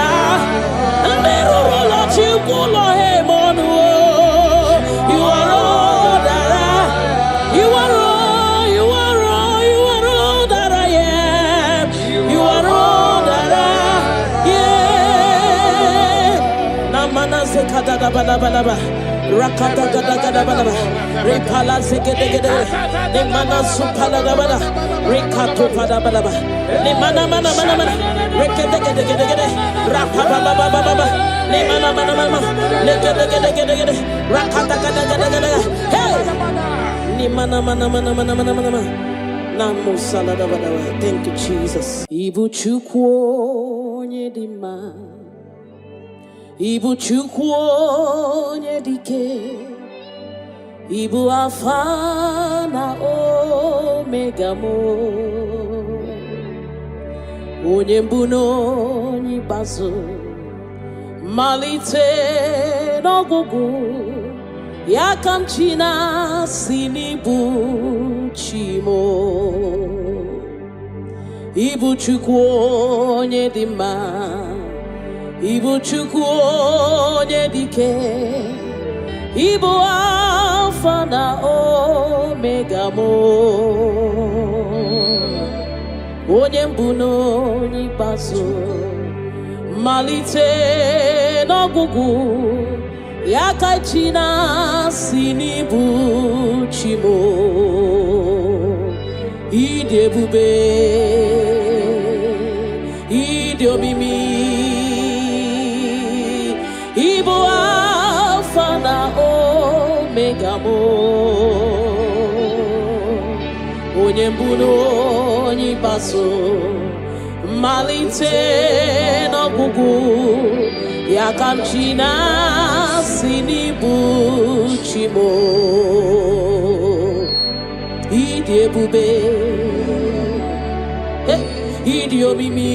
am. Never roll you pull him on the wall. You are all that I am. You are all, you are all, you are all that I am. You are all that I am. Namana zekada da balaba. Rakata gada gada balaba. Repala zegedegede. Nemana supala da bala. Rekato pada balaba. Nemana mana mana mana. Rekedegedegede. Rapaba baba baba. Nemana mana mana. Lekedegedegede. Rakata gada gada gada. Hey! Nemana mana mana mana mana mana. Namo salada balaba. Thank you, Jesus. Ibu chukwo nyedima. Ibu chukwu onye dike. Ibu alfa na omega mo. Onye mbu n'onye ikpeazụ. Malite n'ọgwụgwụ. Ya ka m chi na-asị n'ibu chi mo. Ibu chukwu onye dị mma. Ibu chukwu onye dike. Ibu alfa na omega mo. Onye mbu n'onye ikpeazụ. Malite n'ọgwụgwụ. Yakachina sinibu chimo idebube idiomimi ibo alpha na omega mo onyembuno onyibaso malite n'ọgwụgwụ ya ka m ji na-asị n'ibu chimo ịdị ebube ịdị omimi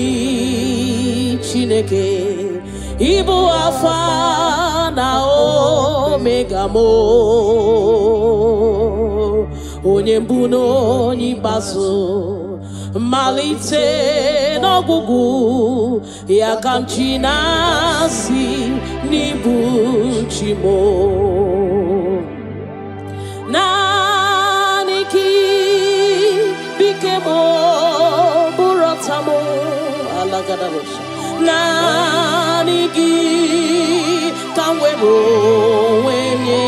Chineke ịbụ alfa na omega mo onye mbụ na onye ikpeazụ malite n'ọgwụgwụ ya ka m ji na-asị n'ibu chimo naanị gị bike mo bụrọta mo alagadabosha naanị gị ka m were onwe nye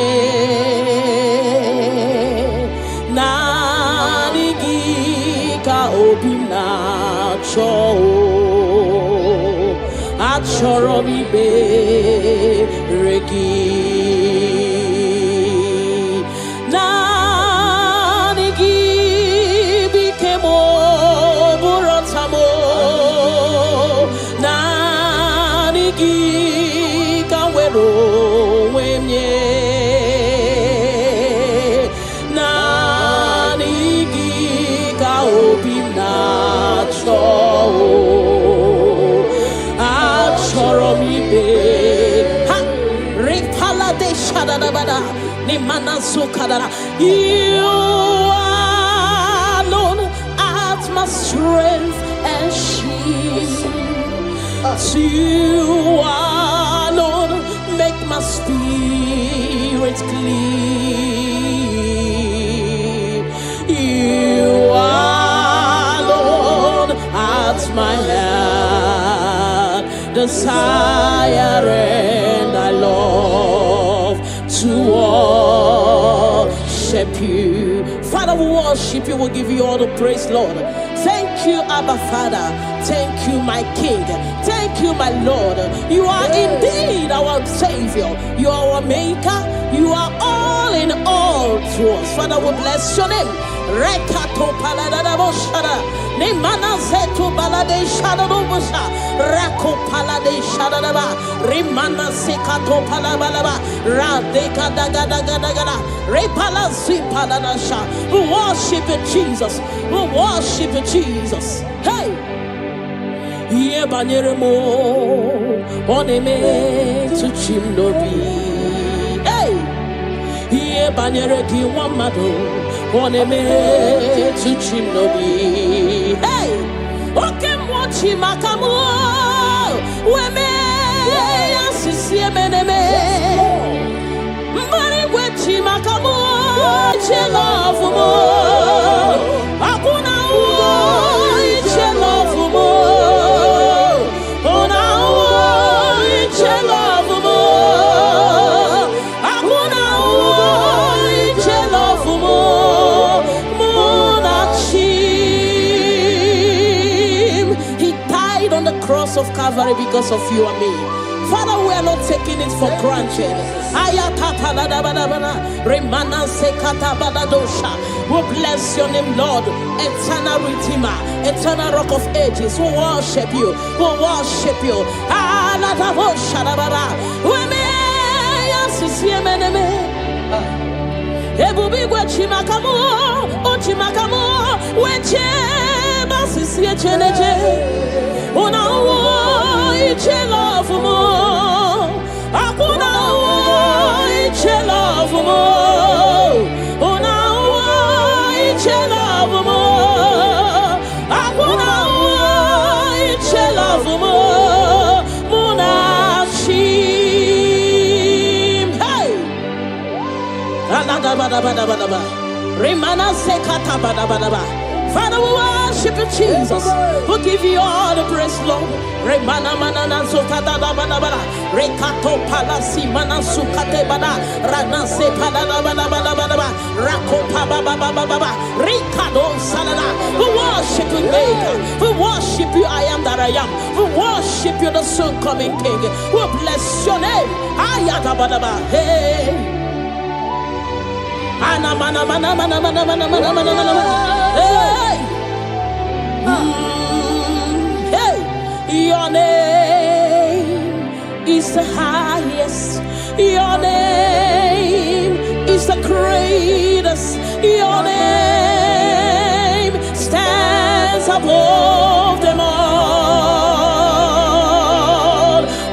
naanị gị ka obi m na-achọ achọrọ m ikpere gị naanị gị bike m bụrọta m naanị gị ka m were onwe m nye naanị gị ka obi m na-achọ achọrọ m ikpe ha ripala de shadadabada ni mana sukadara you alone art my strength and shield you alone make my spirit clean you alone art my heart desire and I love to worship you. Father, we worship you, we give you all the praise, Lord. Thank you, Abba Father. Thank you, my King. Thank you, my Lord. You are indeed our Savior. You are our Maker. You are all in all to us. Father, we bless your name. Rekato paladadaboshada. Nemana zetu balade shadadobosha. Rako palade shadadaba. Rimana sekato palabalaba. Radeka dagadagada. Repala zipaladasha. We worship you, Jesus. We worship you, Jesus. Hey! Ye banyeremo. Oneme to chimnobi. Hey! Ye banyereki wamado. Oneme to chimnobi. Hey! Okay, mochi makamu. Weme asisi meneme. Mbari wechi makamu. Chelafu mo. Akuna wo chelafu mo. Ona wo chelafu mo. Akuna wo chelafu mo. On the cross of Calvary because of you and me. Father, we are not taking it for granted. We bless your name, Lord. Eternal Redeemer, eternal Rock of Ages. We worship you. We worship you. Una wo iche love mo akuna wo iche love mo una wo iche love mo akuna wo iche love mo muna chim hey alada bada bada bada rimana sekata bada bada bada Father, we worship you, Jesus. We give you all the praise, Lord. Remana manana zota da bana bana. Rekato palasi mana sukate bana. Rana se palana bana bana bana. Rako pa ba ba ba ba ba. Rikado salada. We worship you, Maker. We worship you, I am that I am. We worship you, the soon coming King. We bless your name. Ayada bana ba. Hey. Ana mana mana mana mana mana mana mana mana. Hey. Hey. Your name is the highest. Your name is the greatest. Your name stands above them all.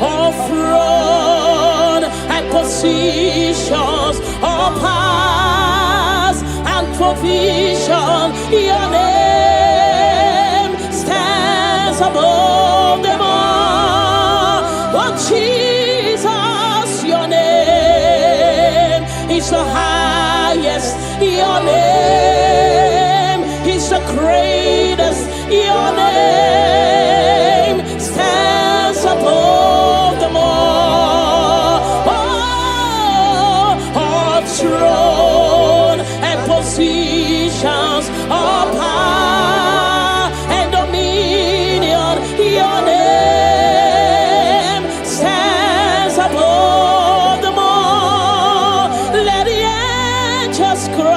All throne and positions, all powers and provision. Your name stands above them all. Oh Jesus, your name is the highest. Your name is the greatest. Your name stands above them all. Oh, all throne and positions, all power and dominion. Your name stands above them all. Let the angels cry,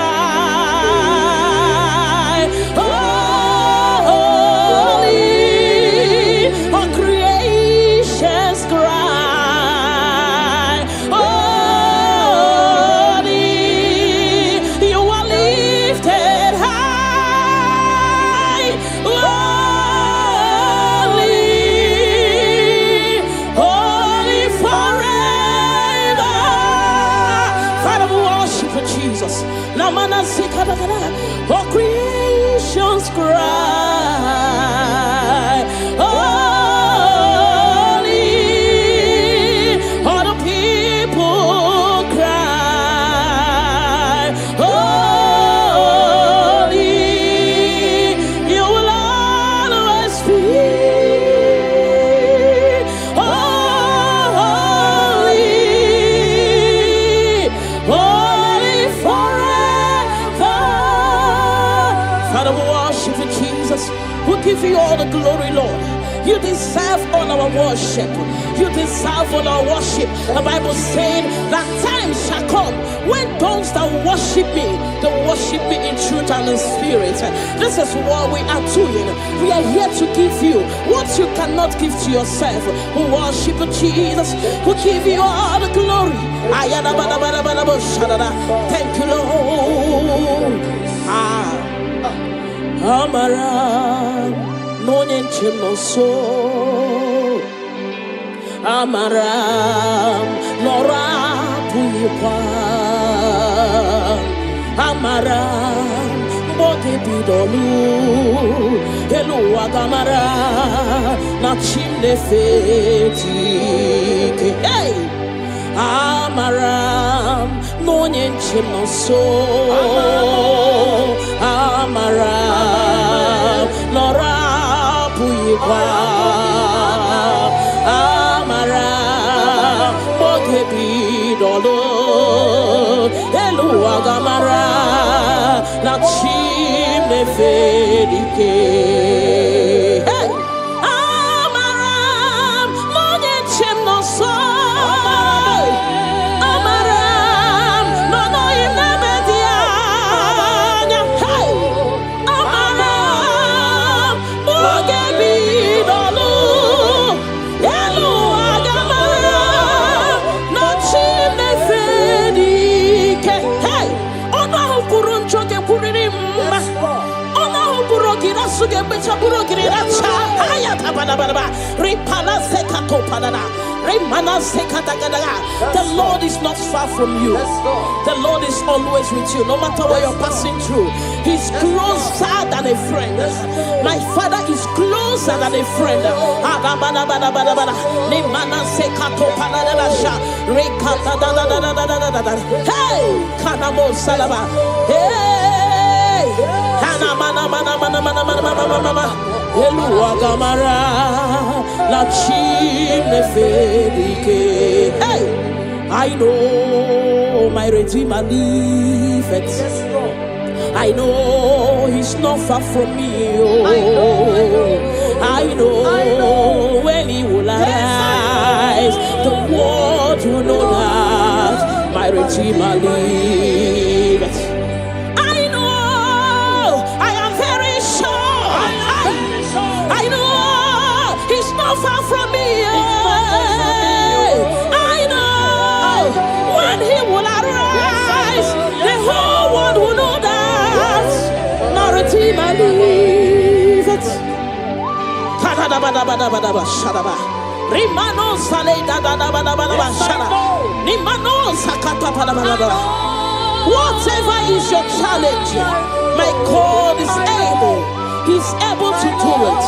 holy, all creations cry, holy, you are lifted high, holy, holy forever. Father, we worship you, Jesus. Namana zikadagada, all creations cry, holy, all the people cry, holy, you will always be holy, holy forever. Father, we worship you, Jesus. We give you all the glory, Lord. You deserve all our worship. You deserve all our worship. The Bible said that time shall come when those that worship me, they worship me in truth and in spirit. This is what we are doing. We are here to give you what you cannot give to yourself. We worship you, Jesus. We give you all the glory. Thank you, Lord. Amara, no nyenche no so. Amara, nora puipa. Amara, bote bidolu. Hello agamara, na chimne feti. Hey, Amara, no nyenche no so. Amara, nora puipa. Amara, bote bidolu. Hello agamara, na chimne fedike. Hey, Amaram, no nyenche no so. Amaram, no imemedianya. Hey, Amaram, bote bidolu. Hello agamara, na chimne fedike. Hey, ona hukurun choke kuririmba. Ona hukurogira suge becha burogira cha. Haya tabana bana. Ripala sekato panana. Remana sekatagadaga. The Lord is not far from you. The Lord is always with you, no matter what you're passing through. He's closer than a friend. My Father is closer than a friend. Adabana bana bana bana. Remana sekato panana sha. Rekata da da da da da da da da. Hey, kanamo salaba. Hey. Eluagamara la chine fedike. Hey, I know my Redeemer liveth. I know he's not far from me. Oh, I know when he will arise, the world will know that my Redeemer liveth. I know, I am very sure. I know he's not far from me. I know when he will arise, the whole world will know that my Redeemer liveth. Rimano sale da da da da da da shara. Nimano sakata pa da da da. Whatever is your challenge, my God is able. He's able to do it.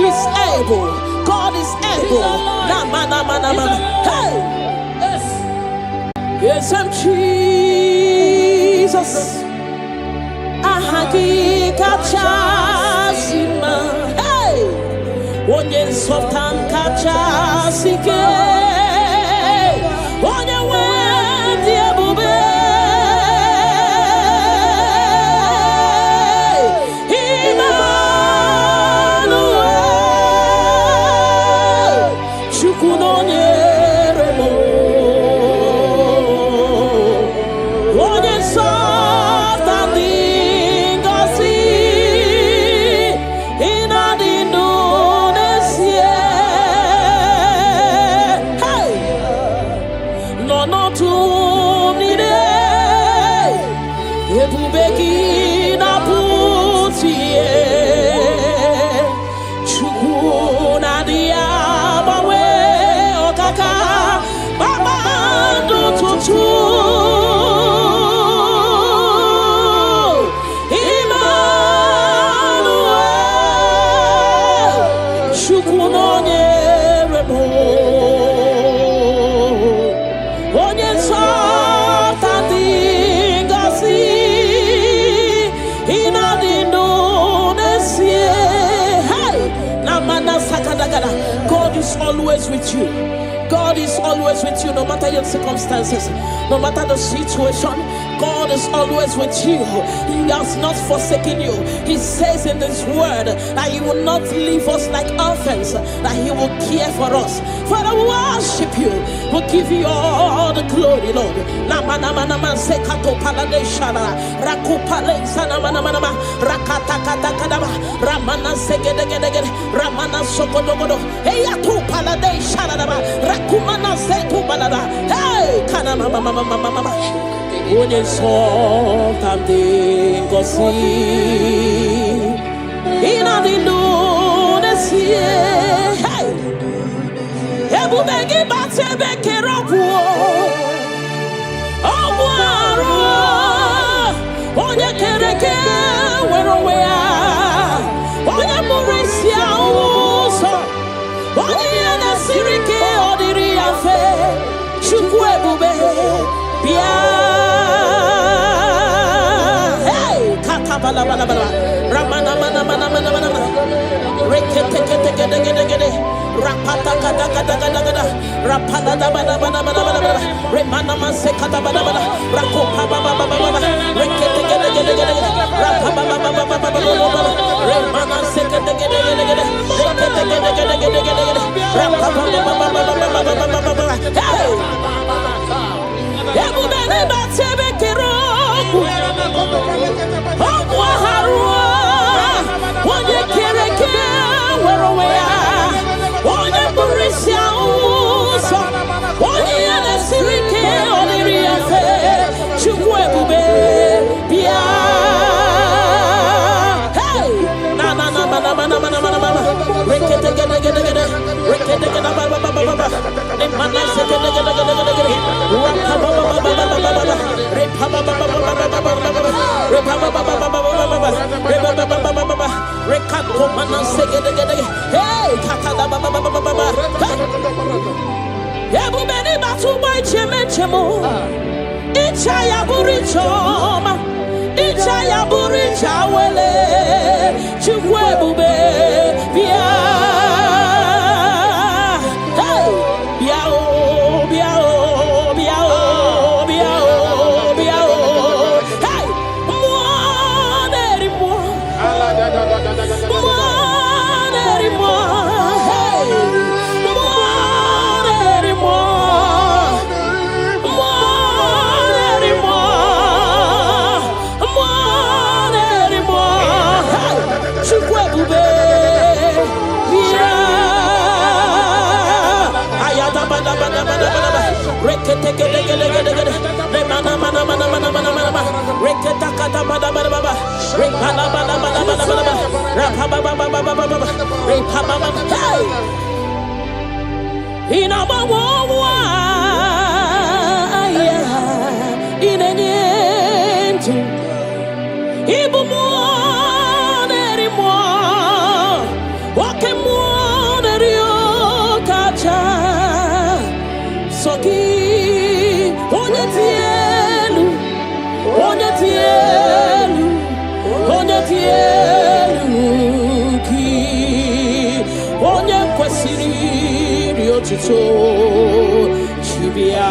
He's able. God is able. Na mana mana mana. Hey. Yes, I'm Jesus. Ahagi kachasima. Hey. Onye softan kachasike. Onye wendi ebube. God is always with you. God is always with you, no matter your circumstances, no matter the situation. God is always with you. He has not forsaken you. He says in His word that He will not leave us like orphans, that He will care for us. Father, we worship you. We'll give you all the glory, Lord. Onye something go see in a Indonesia. Hey, Ebu begi bate beke rapu. Obuaro, onye kereke wero wea, onye murisia uso, onye na sirike odiri afe, chukwu ebube bia. Bala bala bala ramana mana mana mana mana rekete kete kete kete kete rapata kata kata kata kata rapata da bala bala bala bala remana manse kata bala bala rakopa baba baba baba rekete kete kete kete rapapa baba baba baba remana se kete kete kete kete rekete kete kete kete kete rapapa baba baba baba baba hey ebu bene batebe kero onye kereke were wea onye burisia uso onye na-esirike oliri afe chukwu ebube bịa hey na na na mana mana mana mana mana rekete gede gede gede rekete gede baba baba baba ne mana se gede gede gede gede rapa baba baba baba baba repa baba baba baba baba repa baba baba baba repa baba baba baba rekako mana se gede gede hey kata baba baba baba ebu beni batu boy cheme chemo icha ya buri choma icha ya buri chawele chukwebube bia hey biao biao biao biao biao hey mo Chibia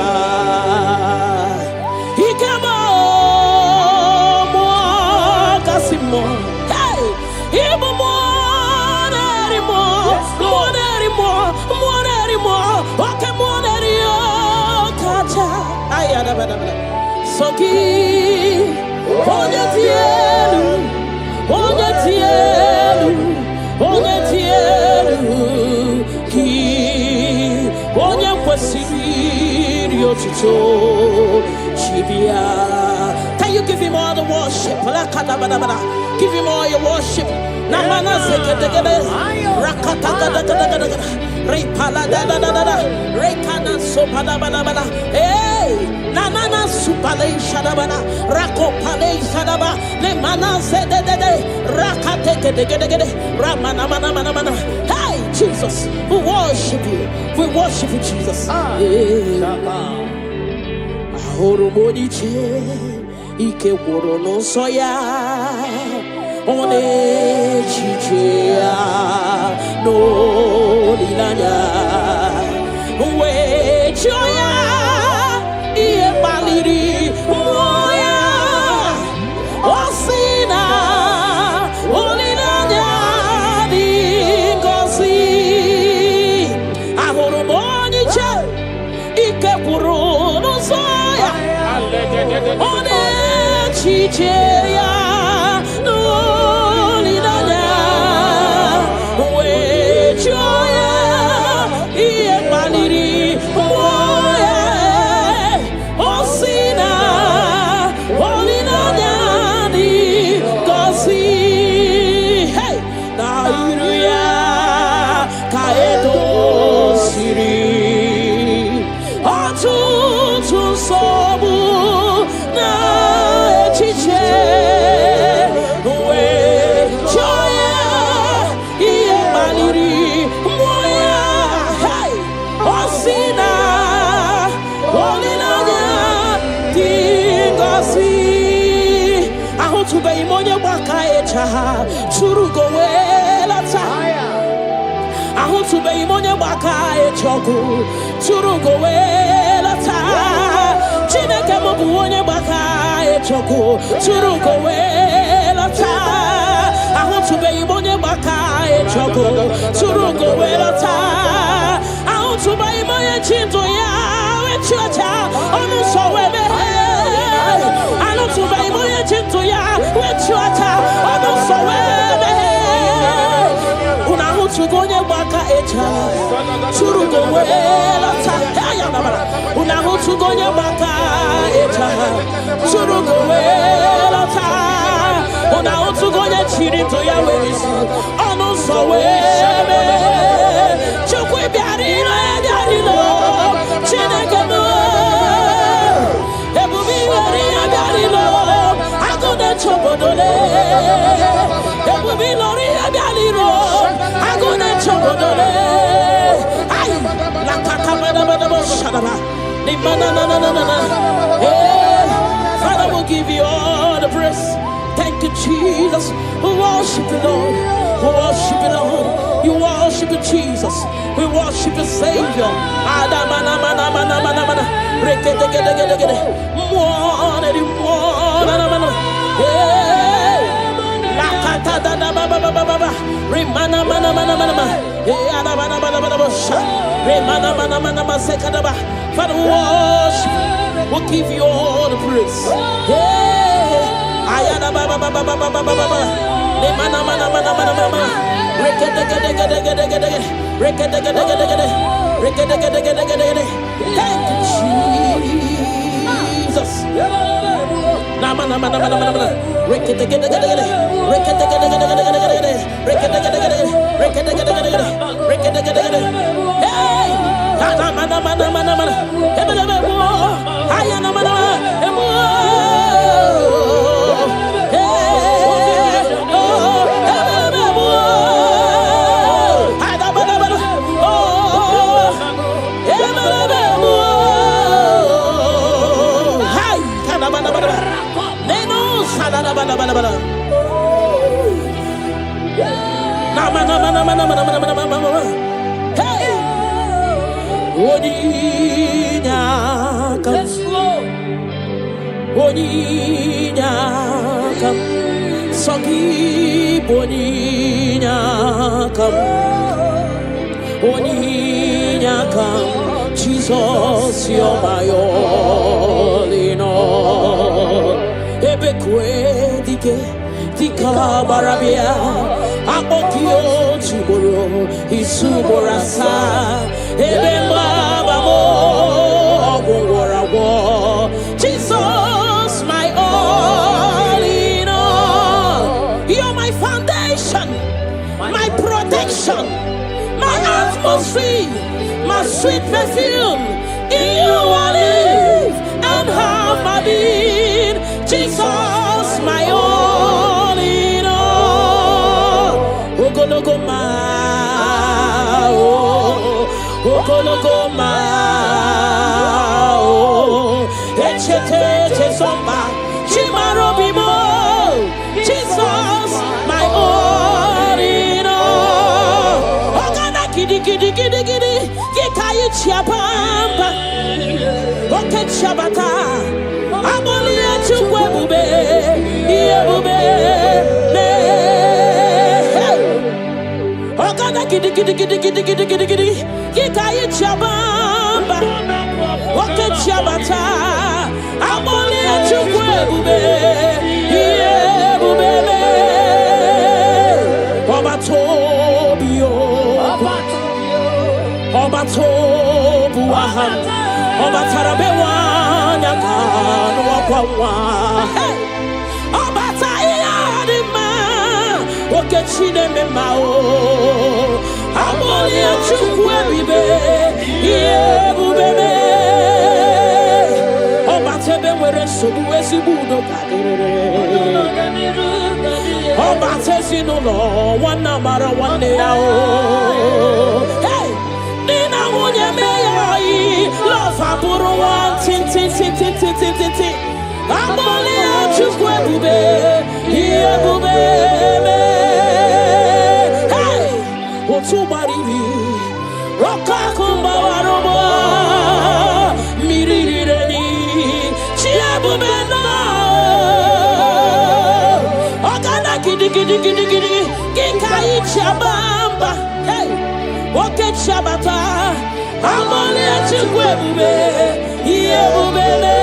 Ikamo Kasimo Hey Ibo Monerimo Okay Monerio Kacha Ayada Soki Onyetielu Ki Onye kwesirio tito Chibia. Can you give him all the worship? Give him all your worship. Namana sekedegede rakata repala da rekana sopada bada hey nanana supale shadabana rakopale shadaba le mana zedede rakate kedegede ramana mana hey Jesus, we worship you Jesus. Ahoromoniche ike woro no soya one chichea no linanya we choya ie baliri moya osina olinanya dingosi ahoromoniche ike woro no soya one chichea Churugo wela taya ahutu be imonye baka echoku churugo wela taya chineke mobu onye baka echoku churugo wela taya ahutu be imonye baka echoku churugo wela taya ahutu be imonye chinto ya echocha onu so webe ahutu be imonye chinto ya echocha onu so webe Unahutugonye baka echa Churugo wela ta Unahutugonye baka echa Churugo wela ta Unahutugonye chirito ya werisu Onu so webe Chukwe biarino biarino Chineke mo Ebubi weriya biarino Agone chobodole Ebubi loriya biarino Agone chobodole Ay la kakabada shadaba Ni mana na Father will give you all the praise. Thank Thank you, Jesus. We worship you, Lord. We worship you, Lord. You worship you, Jesus. We worship you, Savior. Father, we worship. We'll give you all the praise. Thank you, Jesus. Jesus, you're my all in all. Ebekwe dika barabia akokio chiboro isuborasa ebemba mo ogworawo. Jesus, my all in all. You're my foundation, my protection, my atmosphere, my sweet perfume. In you I live and have my being. Jesus, my all in all. Lokogoma, oh, Lokogoma, oh, Echete Somba, Chimarobimo. Jesus, my all in all. Ogana kidi Yekayi Chiapamba, Oke Chabata, Abolia Chubube, Yebube, Ogana kidi Yekayi Chiabamba, Oke Chabata, Abolia Chubube, Yebube, Obatobio. Obatobu aham, obatarabewa nyakano wakwawa. Obataya dima, okechine memao. Amoli achukwe bibe, yebubebe. Obatebe were sobu esibudo kadere. Obatesi no lo, wana mara wane yao. Love aburu one tin. Amoli achukwe bube, ye bube me. Hey, otubaribi, roka kumba warobo, mirireni, chia bube no. Ogana kidi, kikai chabamba. Hey, oke chabata. Amoli achukwe bube, ye bube me.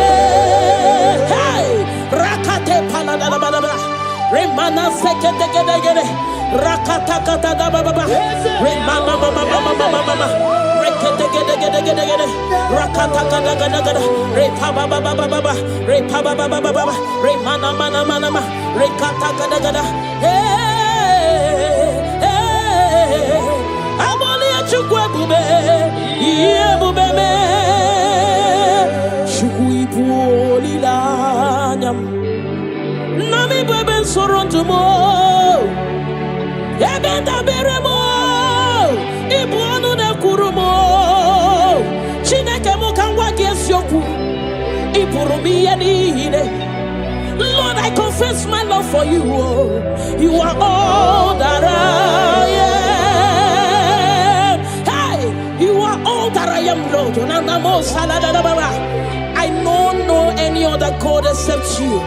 Hey, rakate panada baba, remana sekete gede, rakata kata da baba, remana mama, rekete gede, rakata kata gada, repa baba, remana mana, rekata gada. Hey, amoli achukwe bube. Ye bube me shukui poli lanyam nami bebe soronto mo ebenda beremo ibuonu na kurumo chineke mo kanwa gesyoku ipurumi ya nihine. Lord, I I confess my love for you. Oh. You are all that I am. Hey, you are all that I am, Lord. I don't know any other God except you.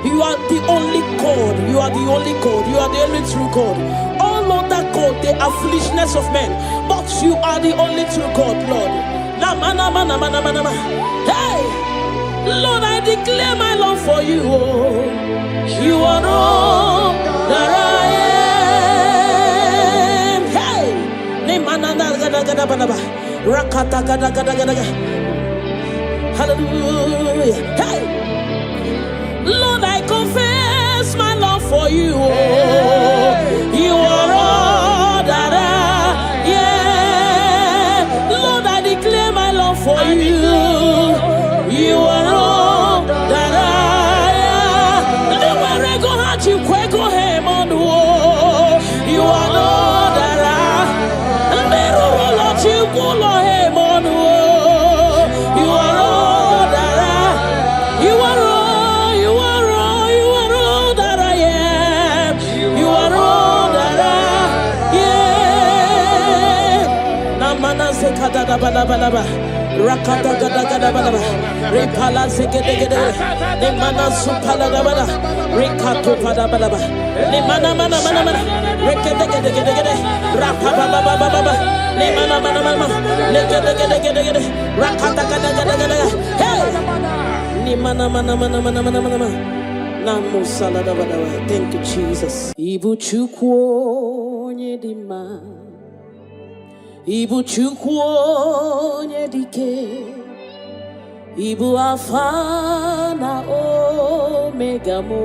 You are the only God. You are the only God. You are the only true God. All other God, they are foolishness of men. But you are the only true God, Lord. Hey, Lord, I declare my love for you. Oh. You are all that I am. Hey, hallelujah. Hey, Lord, I confess my love for you. Oh. You are all that I am. Lord, I declare my love for you. You are all that I am. You are all that I am. You are all that I am. You are all, you are all, you are all that I am. You are all that I am. Namana sekada balaba. Rakata gada gada balaba. Repala sekede gede. Nemana supala balaba. Rekato pada balaba. Nemana mana mana mana. Rekede gede gede gede. Rapa baba baba baba. Nemana mana mana. Lekede gede gede gede. Rakata gada gada gada. Hey. Nemana mana mana mana mana mana. Namu salada balaba. Thank you, Jesus. Ibu chukwu nyedima. Ibu chukwu nyedike. Ibu Alpha na Omega mo.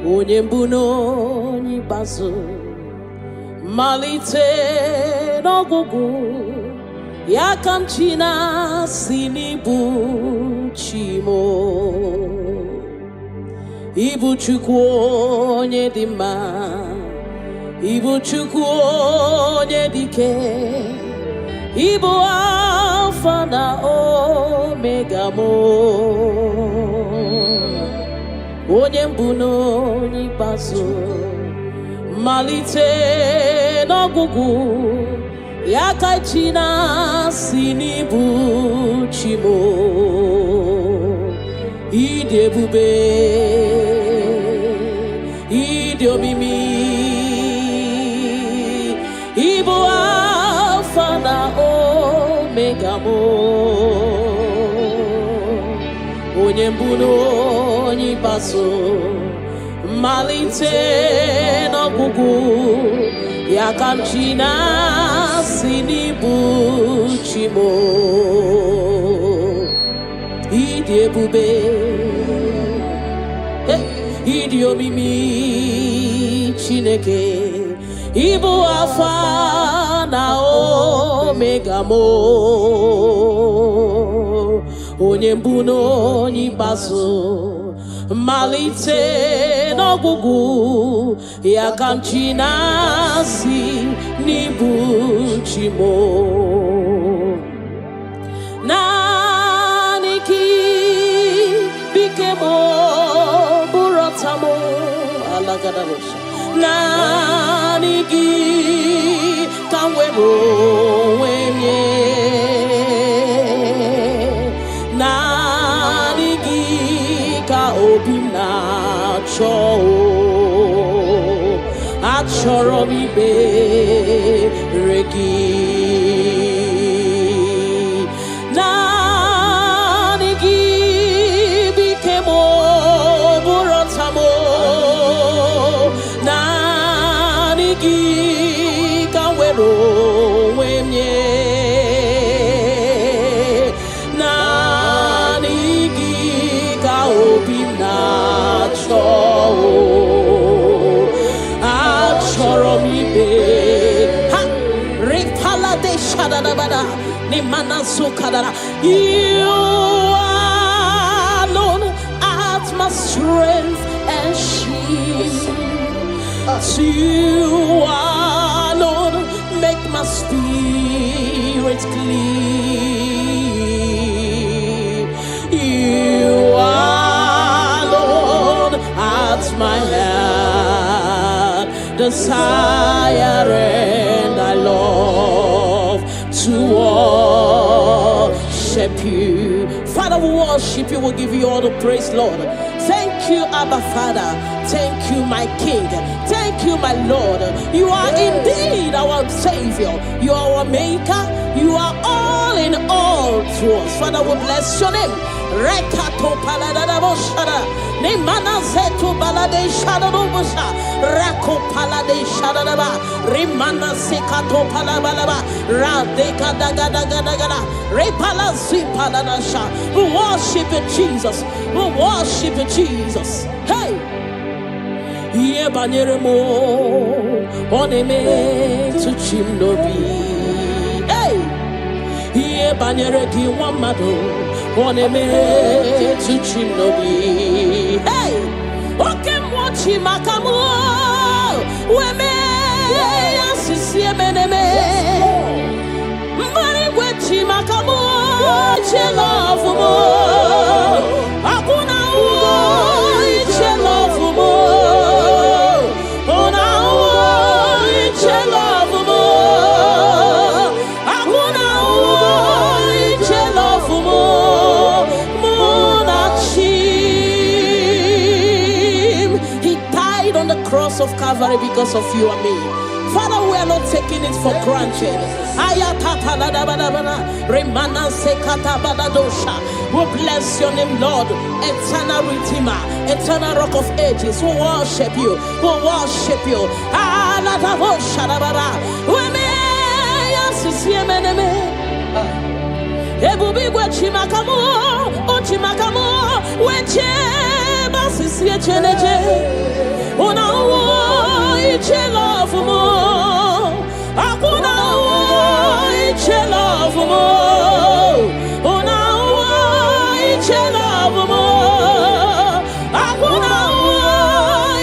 Onye mbụ n'onye ikpeazụ, malite n'ọgwụgwụ, ya ka m chi na-asị n'ibu chi mo. Ibu Chukwu onye dị mma, Ibu Chukwu onye dị ike, Ibu Alpha na Omega mo. Onye mbụ n'onye ikpeazụ, malite n'ọgwụgwụ, ya ka chi na-asị n'ibu chi mo. Ịdị ebube, ịdị omimi, Ibu Alpha na Omega mo. Onye mbụ n'onye ikpeazụ, malite n'ọgwụgwụ, ya ka m chi na-asị n'ibu chi mo. Ịdị ebube, ịdị omimi Chineke, Ibu Alpha na Omega mo. Onye mbụ n'onye ikpeazụ, malite n'ọgwụgwụ, ya ka m chi na-asị n'ibu chi mo. Naanị gị bike mo bụrụ ọta mo alagadabosha. Naanị gị ka m were onwe m nye. Naanị gị ka obi m na-achọ. Achọrọ m ikpere gị. Naanị gị bike mo bụrụ ọta mo. Naanị gị ka m were onwe m nye. Naanị gị ka obi m na-achọ. Achọrọ m ikpe ha ripala de shadadabada ni manasu kadara. You alone art my strength and shield. You alone make my spirit clean. You are desire and I love to worship you. Father, we worship you. We'll give you all the praise, Lord. Thank you, Abba Father. Thank you, my King. Thank you, my Lord. You are indeed our Savior. You are our Maker. You are all in all to us. Father, we bless your name. Rekato paladadaboshara. Nemana zeto balade shadadobosha. Rako palade shadadaba. Rimana sekato palabalaba. Radeka dagadagada. Repala zipaladasha. We worship you, Jesus. We worship you, Jesus. Hey! Ye banyeremo oneme to chimnobi. Hey! Ye banyere ki wamado oneme to chimnobi. Hey! Oke mochi makamu weme yasisi meneme. Mbari wechi makamu chelofu mo. Akuna chelofu mo. Cross of Calvary because of you and me. Father, we are not taking it for granted. We bless your name, Lord. Eternal Redeemer, eternal Rock of Ages. We worship you. We worship you. Una iche love mo, akuna iche love mo. Una iche love mo, akuna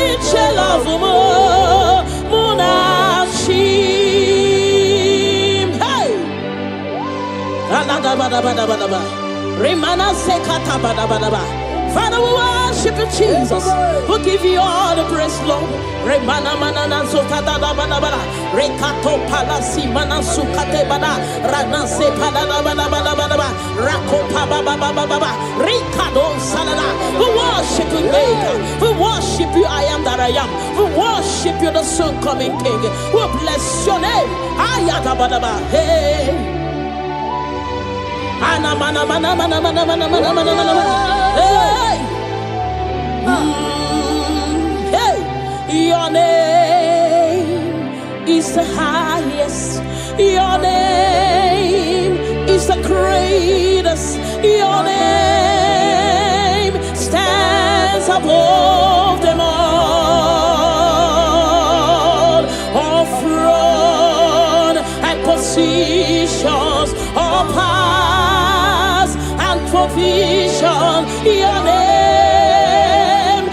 iche love mo. Munachim, hey. Alagabadabadabadaba, remana sekata badabadaba. Father, we worship you, Jesus. We give you all the praise, Lord. Remana manana zokata da bada bada. Rekato palasi mana sukate bada. Rana se palada bada bada bada bada. Rako paba baba baba baba. Rikado salada. We worship you, Maker. We worship you, I am that I am. We worship you, the soon coming King. We bless your name. Ayata bada bada. Hey. Ana mana mana mana mana mana mana mana mana. Hey. Hey, your name is the highest. Your name is the greatest. Your name stands above them all. All throne and positions, all powers and provision. Your name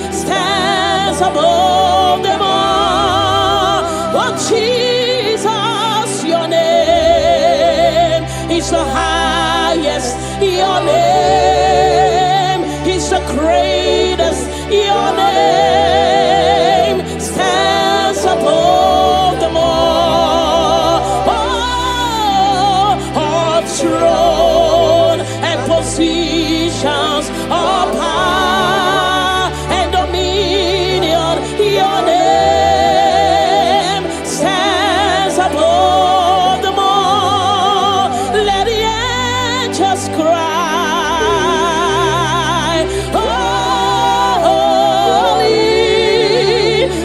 above them all. Oh Jesus, your name is the highest. Your name is the greatest. Your name stands above them all. All throne and positions, all power and dominion. Your name stands above them all. Let the angels cry, holy,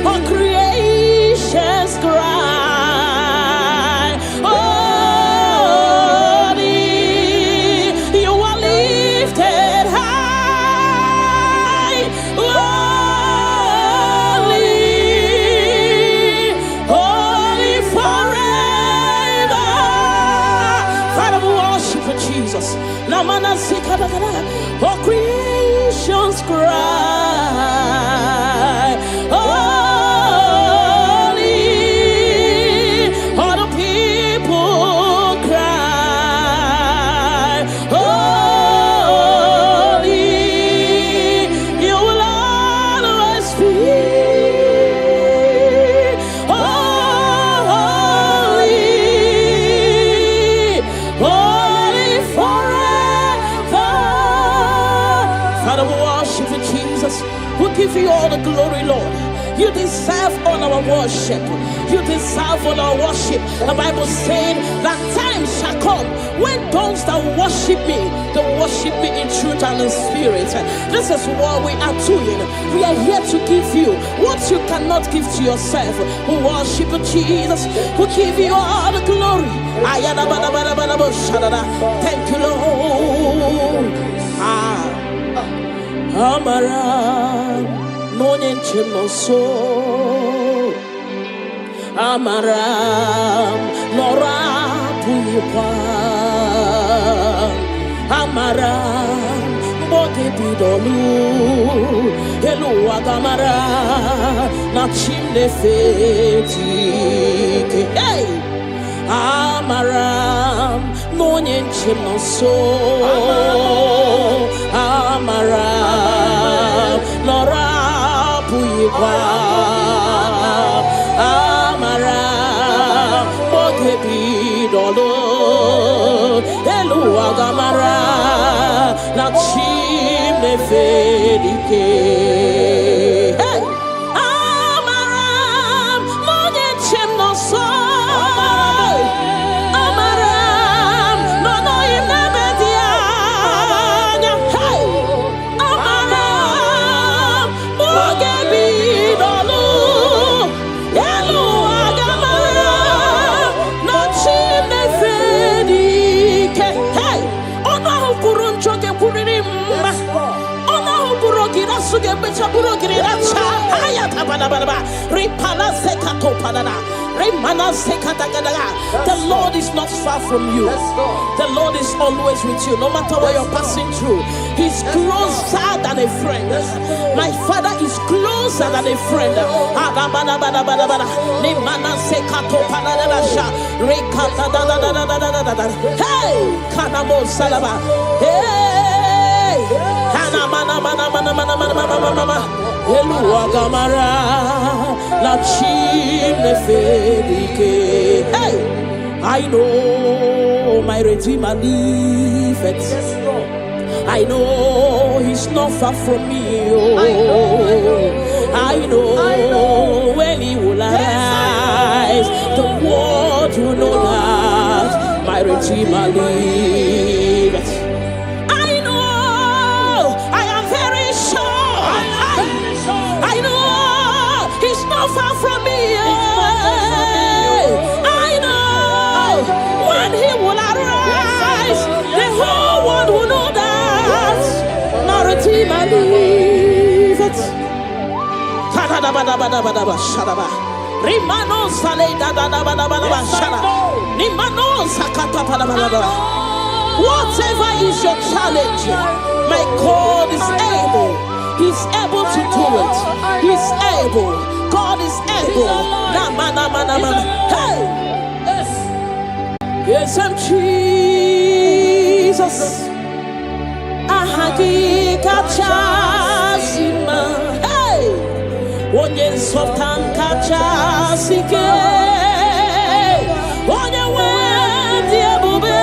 all creations cry, holy, you are lifted high, Jesus. All creations cry, holy, all the people cry, holy, you will always be, holy. you all the glory, Lord. You deserve all our worship. You deserve all our worship. The Bible said that time shall come when those that worship me, they worship me in truth and in spirit. This is what we are doing. We are here to give you what you cannot give to yourself. We worship Jesus. We give you all the glory. Thank you, Lord. Amara Monie Chimoso Amara Nora Puyipa Amara Boge Bidolu Elu Agamara Nachimne Feti Hey Amara Monie Chimoso Amara Nora Puyipa Amara Bogebi Dolo Elu Agamara Nachime Fedike Hey Amara Monie Chimoso The Lord is not far from you. The Lord is always with you, no matter what you're passing through. He's closer than a friend. My Father is closer than a friend. Hey, Kanamo Salaba. Hey, Elu Agamara Nachime Fedike. Hey, I know my Redeemer liveth. I know He's not far from me. Oh, I know when He will arise, the world will know that my Redeemer liveth. Far from me, I know when He will arise, the whole world will know that my Redeemer liveth. Whatever is your challenge, my God is able. He's able to do it. He's able. God is able. Hey! Yes, I'm Jesus. Ahagi kachasima. Hey! Onye nsoftan kachasike. Onye wedi ebube.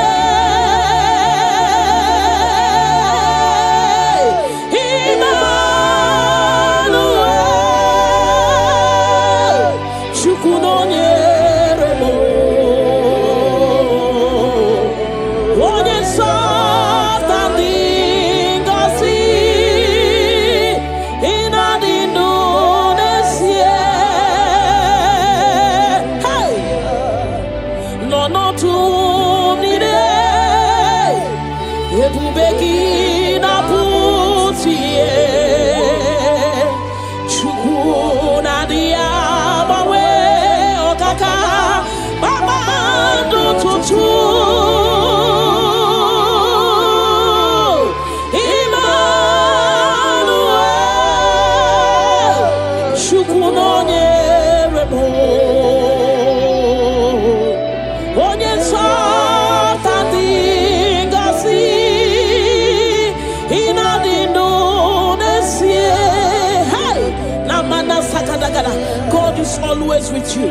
God is always with you.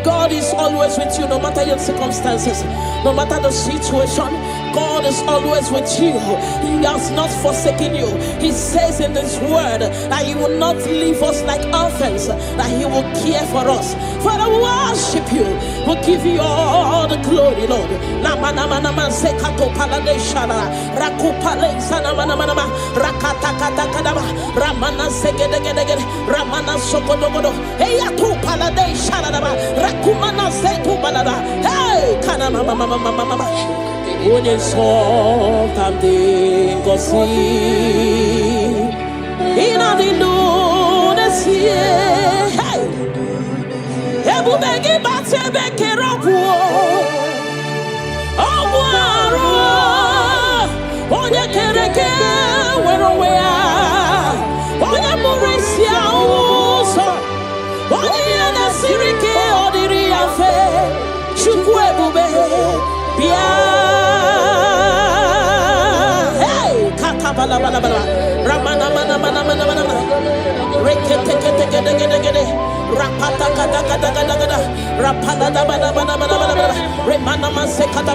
God is always with you, no matter your circumstances, no matter the situation. God is always with you. He has not forsaken you. He says in His word that He will not leave us like orphans, that He will care for us. Father, we worship you. We'll give you all the glory, Lord. Ramana segedegedegede, Ramana sokodogodo, Heya tu palade sharadaba, Rakumana setu balada, Hey, Kana mama. Une so tamde gosi, Ina di lune siye, Hey, Ebu begi bate beke rokuo, Obuaro, Onye kereke, Werowea, Onye Murisia Uso, Onye Nasirike Odiriafe, Chukwebube, Bia, Hey, Kakabalabala, Ramana, Rekete, Rapata, Rapala, Remana Masekata,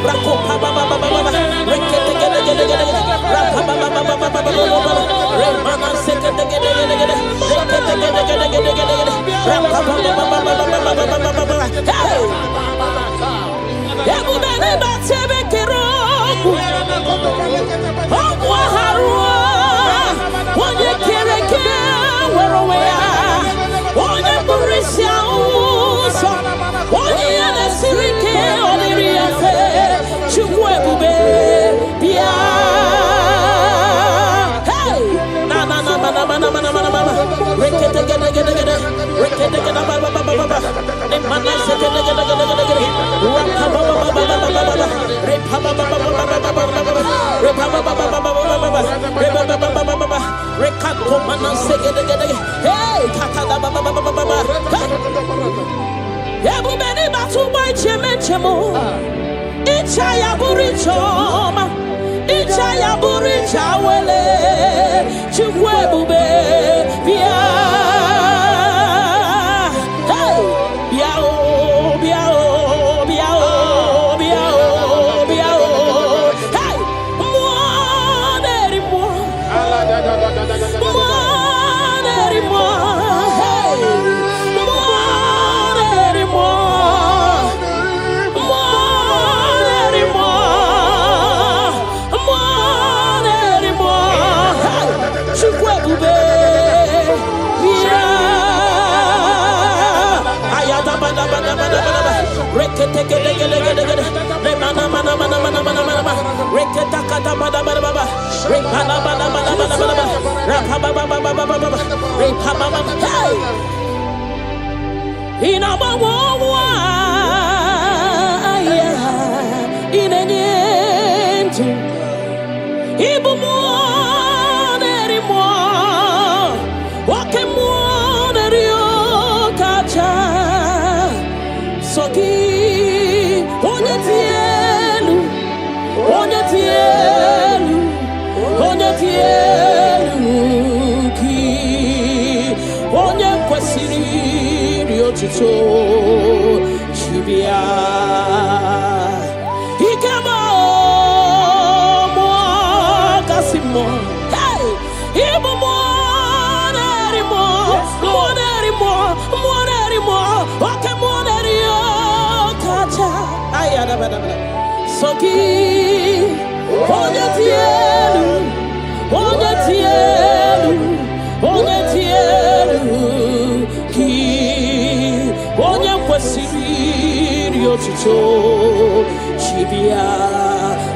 Rakopa, Rekete, Remana Sekata, Everybody but Sebekero, Harua, one year Kereke, where away are, one year Burisia, one year the Sirike, on the Riafe, Chukwebube, Pia. Hey, na, Rekete,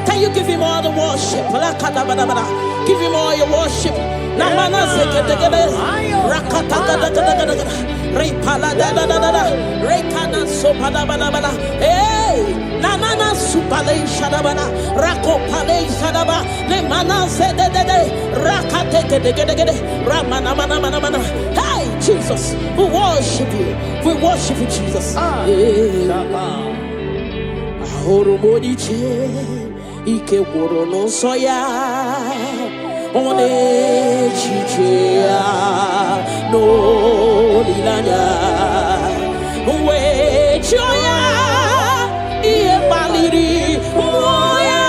Can you give Him all the worship? Give Him all your worship. Namana sekete rakata repala rekana sopada bana hey nanana supale shadabana rakopale shadaba le mana zedede rakate ramana mana hey Jesus, we worship you Jesus. Ahoromoni che ike woro no soya one chichia no lilanya we joya ie baliri moya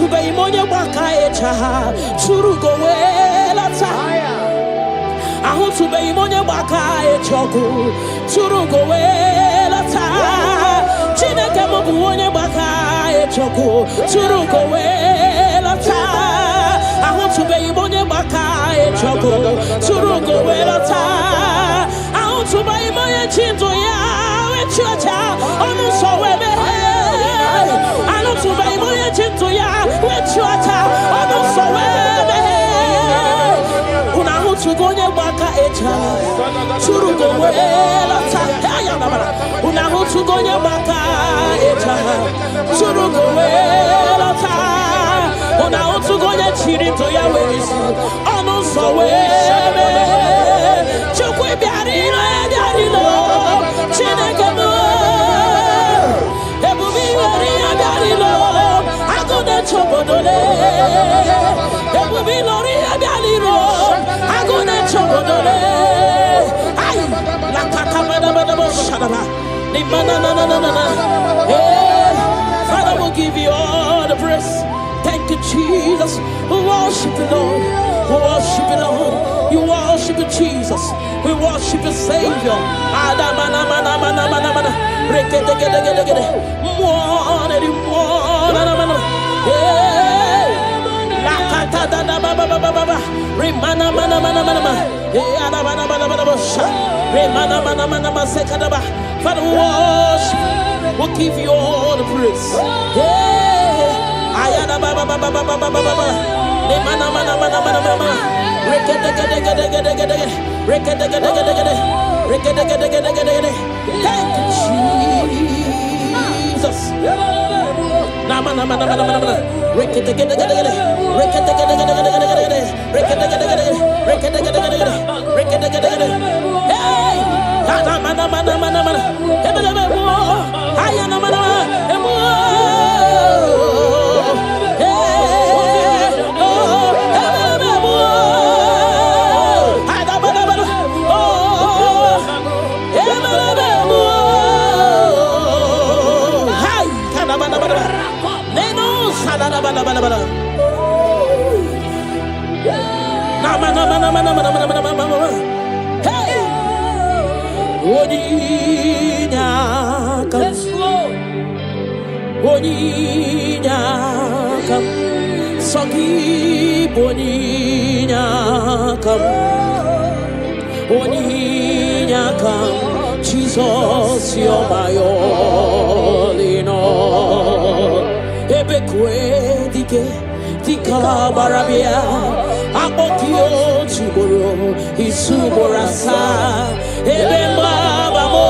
be imonye baka echa turugo welata. I want to be imonye baka echoku turugo welata. Chineke mo buonye baka echoku turugo welata. I want to be imonye baka echoku turugo welata. I want to be imonye chinto ya wechocha onu so webe. I want to be imonye chinto ya wechocha onu so webe. Una want to go nye baka echa turugo welata. Una want to go nye baka echa turugo welata. Una want to go nye chinto ya wesi onu so webe. Chukwe biarino e biarino Chineke mo Ebubi wari e biarino Agone chobodole Ebubi lori e biarino Agone chobodole Ay La kaka bada bo shadaba Ni mana Father will give you all the praise. Thank you, Jesus. We worship you, Lord. We worship you, Lord. You worship you, Jesus. We worship you, Savior. Adamana mana mana mana mana. Rekete gede gede gede. More. La kata da da ba ba ba ba ba. Remana mana mana mana mana. Adamana mana mana mana. Remana mana mana mana sekada ba. Father, we worship. We'll give you all the praise. Ayana ba ba ba ba ba ba ba ba. Ne mana mana mana mana mana. Rekete gede gede gede gede. Rekete gede gede gede. Rekete gede gede gede gede. Thank you, Jesus. Na mana mana mana mana. Rekete gede gede gede. Rekete gede gede gede gede. Rekete gede gede gede. Rekete gede gede gede. Rekete gede gede. Hey! Mana mana mana mana mana. Ebele mo. Ayana mana mana. Jesus, you're my all in all. Ebekwe dika barabia, abokio chiboro, isuborasa, ebemba mo,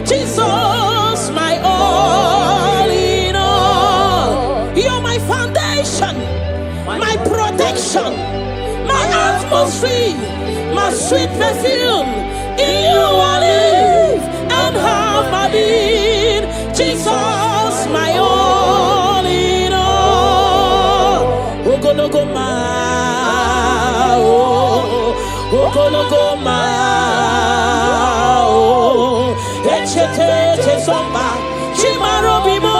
Jesus, my all in all. You're my foundation, my protection, my atmosphere, my sweet perfume. In you I live and have my being. Jesus, my all in all. Lokogoma, Lokogoma, Echete somba, Chimarobimo.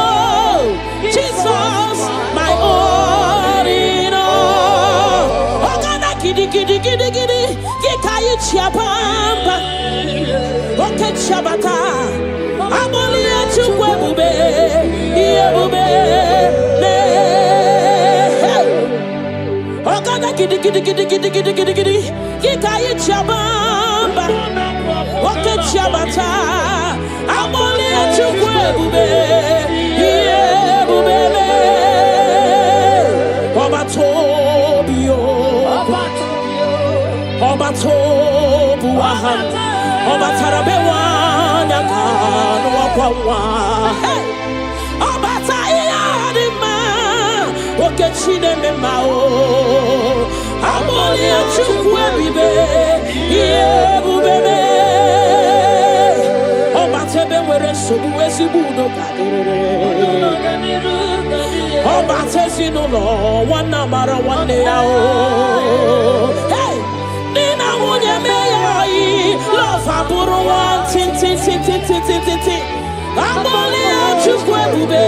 Jesus, my all in all. Ogana kidi kidi kidi kidi, Gikayi chiapamba, Oke chabata, Abolia chukwebube, Iebube, Ogana kidi kidi kidi kidi kidi kidi kidi, Gikayi chiapamba, Oke chabata, Abolia chukwebube, Iebube, Obatobio, Obatobu aham, Obatarabewa nyakano wakwawa. Obatayadima, Okechine memao, Amoli achukwebibe, Iebubebe. Obatebe were sobu esibudo kadere. Obatesi no lo, wana mara wane yao. Hey! Nina wunye meyai, love aburu wan tin tin tin tin tin tin tin tin. Amoli achukwe bube,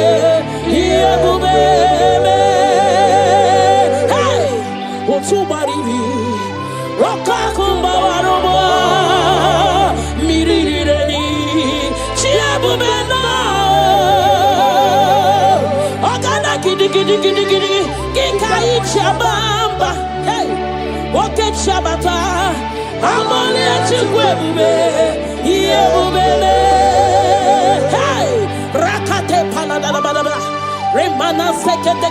gidi Gikai Chabamba Hey Woke Chabata Amole Chigwebube Yebubele Hey Rakate Paladababa Remana Sekete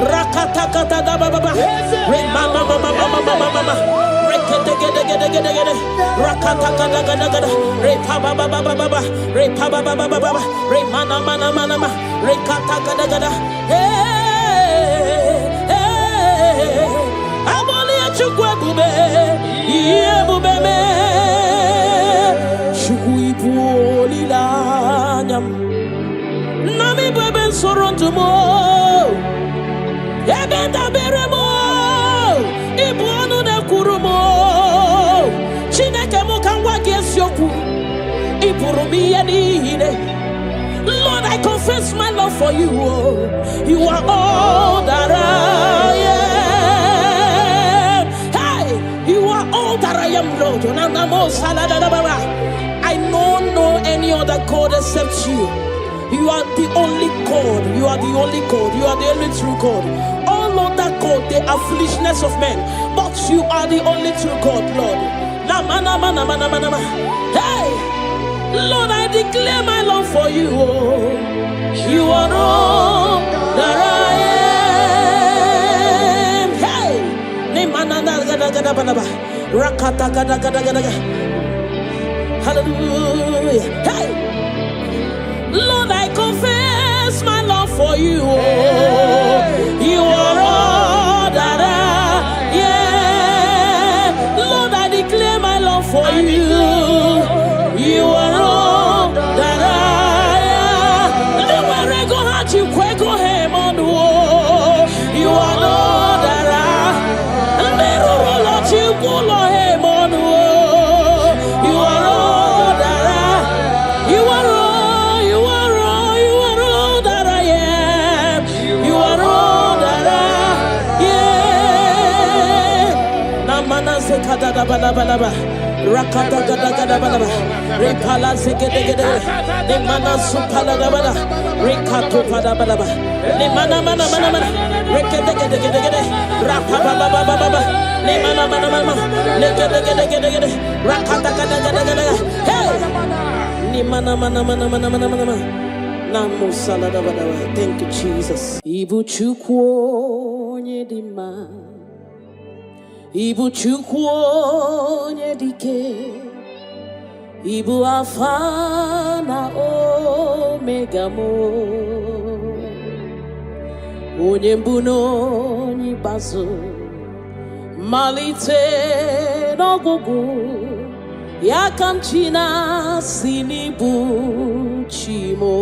Rakata Kata Baba Remana Mama Rakata Gada Repaba Baba Repaba Baba Remana Mana Rekata Gada Hey Amolia Chukwe Yebubeme Shukui Polilanyam Nami Beben Sorontumo Ebenda Beremo Ibuano de Kurumo Chineke Mokangwa Gesyoku Ipurumi Yanine Lord, I confess my love for you. You are all that I am. Hey, you are all that I am, Lord. I don't know any other God except you. You are the only God. You are the only God. You are the only true God. All other God, they are foolishness of men. But you are the only true God, Lord. Hey, Lord, I declare my love for you. You are all that I am. Hey, hallelujah. Hey, Lord, I confess my love for you. You are all that I am. Lord, I declare my love for you. You are all that I am. Nowhere go hard you go him on the wall. You are all that I am. Never let you go him on the wall. You are all that I am. You are all, you are all, you are all that I am. You are all that I am. Namana sekada balaba. Rakata gada gada bada, repala segede, ne mana supala da bada, rekato pada bada, ne mana, rekede gede, rapa baba, ne mana, legede, rakata gada, hey, ne mana, namu salada bada. Thank you, Jesus. Ibu chukwo nyedima. Ibu chukwu onye dike, Ibu Alpha na Omega mo, onye mbụ na onye ikpeazụ, malite n'ọgwụgwụ, ya ka m chi na-asị n'ibu chi mo.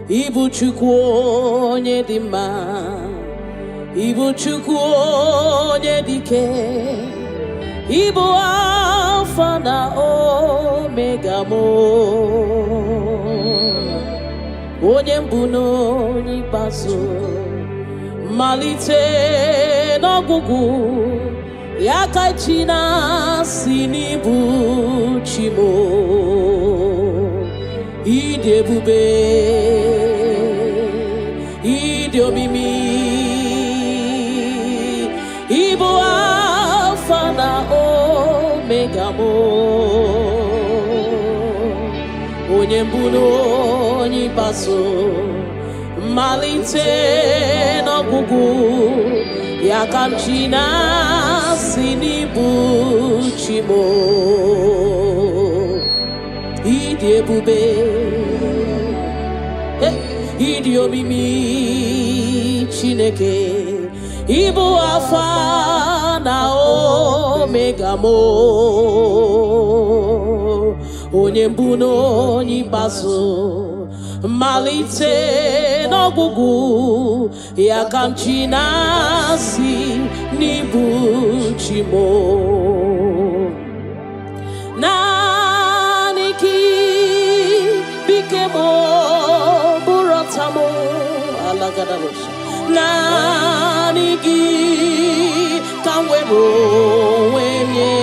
Ibu chukwu onye dị mma, Ibu chukwu onye dike, Ibu Alpha na Omega mo, onye mbụ na onye ikpeazụ, malite n'ọgwụgwụ, ya ka chi na-asị n'ibu chi mo. Ịdị ebube, ịdị omimi, Ibu Alpha na Omega mo, onye mbụ na onye ikpeazụ, malite n'ọgwụgwụ, ya ka m chi na-asị n'ibu chi mo. Ịdị ebube, ịdị omimi Chineke, Ibu Alpha na Omega mo, onye mbụ na onye ikpeazụ, malite n'ọgwụgwụ, ya ka m chi na-asị n'ibu chi mo. Naanị gị bike mo bụrụ ọta mo alagadabosha. Naanị gị ka m were onwe m nye.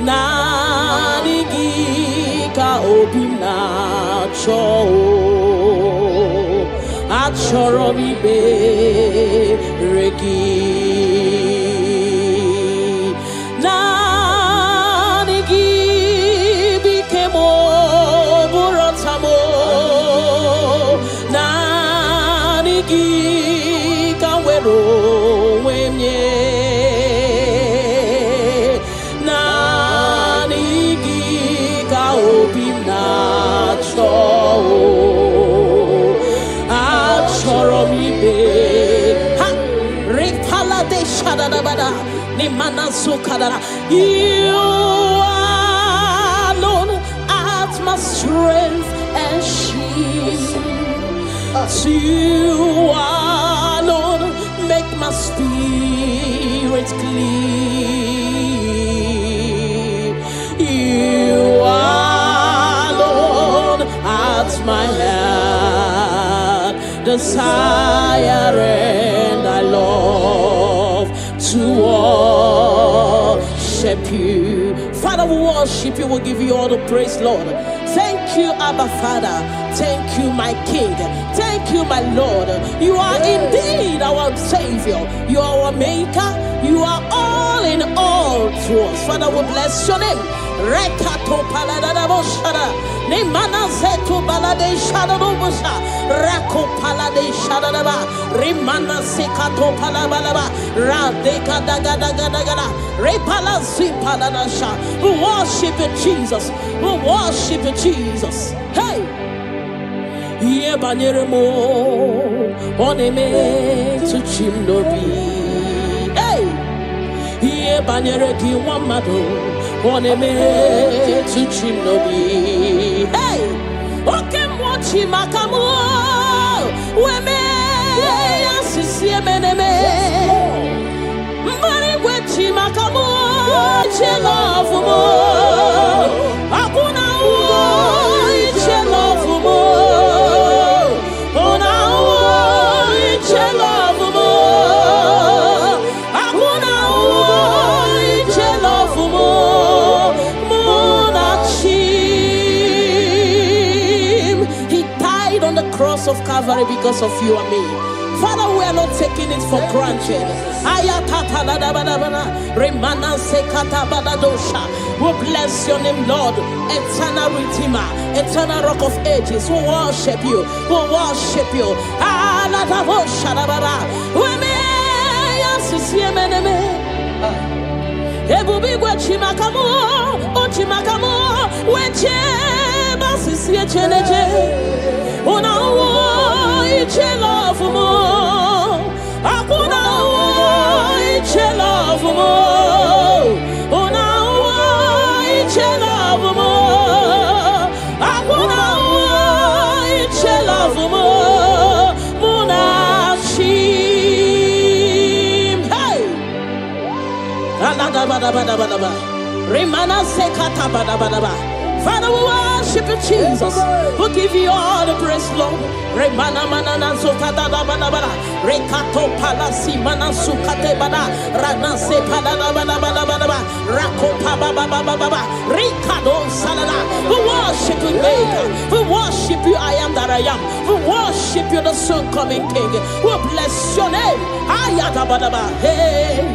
Naanị gị ka obi obinacho achoro mi be regi nanigi bikemo burotamo nanigi kawero wemye nanigi ka obinacho achoro mi be ha repala de shadadabada ni manasu kadara. You alone art my strength and shield. You alone make my spirit clean. You alone art my heart desire, and I love to worship you. Father, we worship you. We'll give you all the praise, Lord. Thank you, Abba Father. Thank you, my King. Thank you, my Lord. You are indeed our Savior. You are our Maker. You are all in all to us. Father, we bless your name. Rekato paladadaboshara. Nemana zeto balade shadadobosha. Rako palade shadadaba. Rimana sekato palabalaba. Radeka dagadagada. Repala zipaladasha. We worship you, Jesus. We worship you, Jesus. Hey! Ye banyeremo oneme to chimnobi. Hey! Ye banyere ki wamado oneme to chimnobi. Hey! Oke mochi makamu weme asisi meneme. Mbari wechi makamu chelofumo. Akuna uo chelofumo. Cross of Calvary because of you and me. Father, we are not taking it for granted. We bless your name, Lord. Eternal Redeemer, eternal Rock of Ages. We worship you. We worship you. Una iche love mo, akuna iche love mo. Una iche love mo, akuna iche love mo. Muna chim, hey. Alada bada bada bada bada. Remana sekata bada bada bada. Father, we worship you, Jesus. We give you all the praise, Lord. Remana manana sokata da bana bana. Rekato palasi mana sukate bana. Rana se palana bana bana bana bana. Rako pa ba ba ba ba ba ba. Rikado salala. We worship you, Maker. We worship you, I am that I am. We worship you, the soon coming King. We bless your name. Ayata bana ba. Hey.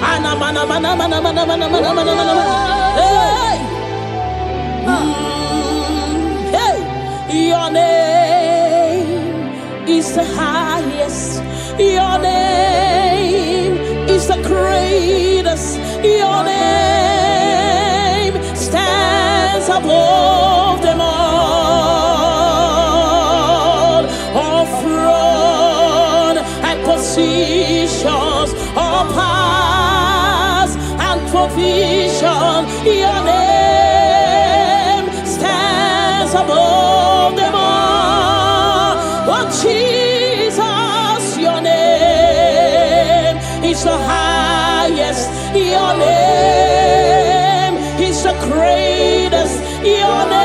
Ana mana mana mana mana mana mana mana mana. Hey. Hey. Your name is the highest. Your name is the greatest. Your name stands above them all. All throne and positions, all powers and provision. Your name stands above them all. Oh Jesus, your name is the highest. Your name is the greatest. Your name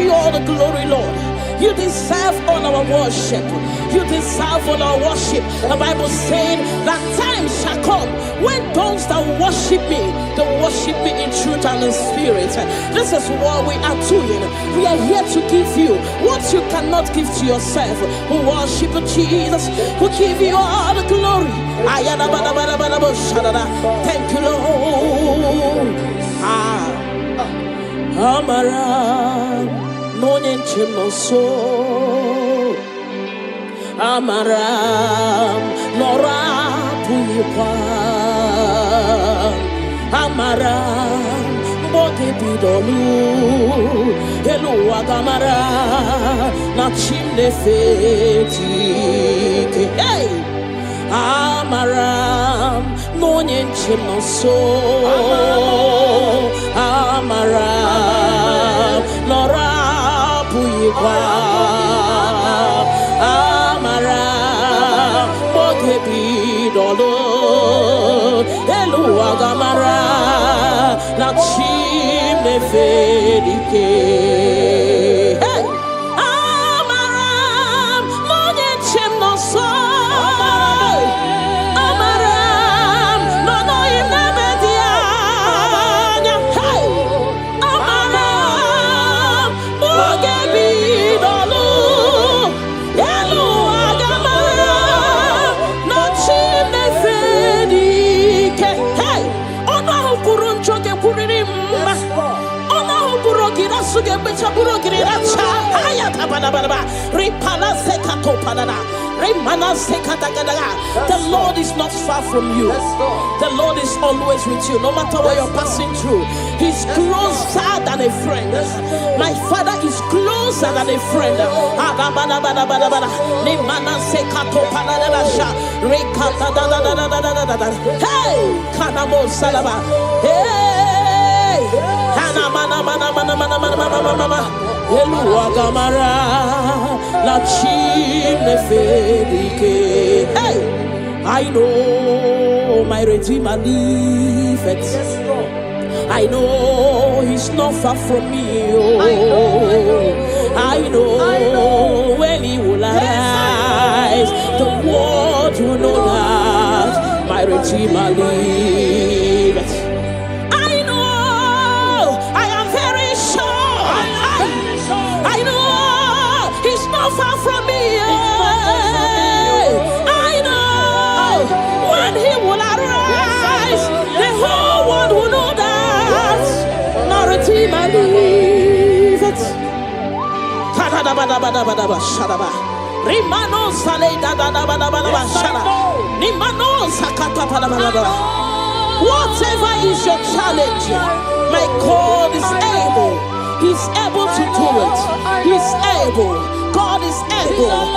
you all the glory, Lord. You deserve all our worship. You deserve all our worship. The Bible said that time shall come when those that worship me, they worship me in truth and in spirit. This is what we are doing. We are here to give you what you cannot give to yourself. We worship Jesus. We give you all the glory. Thank you, Lord. Amara Monie so Amara Nora Puipa Amara Bote Bidolu Hello Agamara Na chimne feti Hey Amara Monie so Amara Nora Puipa Amara Bogebi Dolo Elu Agamara Na chimne fedike Hey Amara Monie chimno so The Lord is not far from you. The Lord is always with you, no matter what you're passing through. He's closer than a friend. My Father is closer than a friend. Hey, Kanamo Salaba. Hey, Eluagamara La chimne fedike. Hey, I know my Redeemer liveth. I know he's not far from me. Oh, I know when he will arise, the world will know that my Redeemer liveth. Far from me, I know when he will arise, the whole world will know that my Redeemer liveth. Whatever is your challenge, my God is able. He's able to do it. He's able. God is able.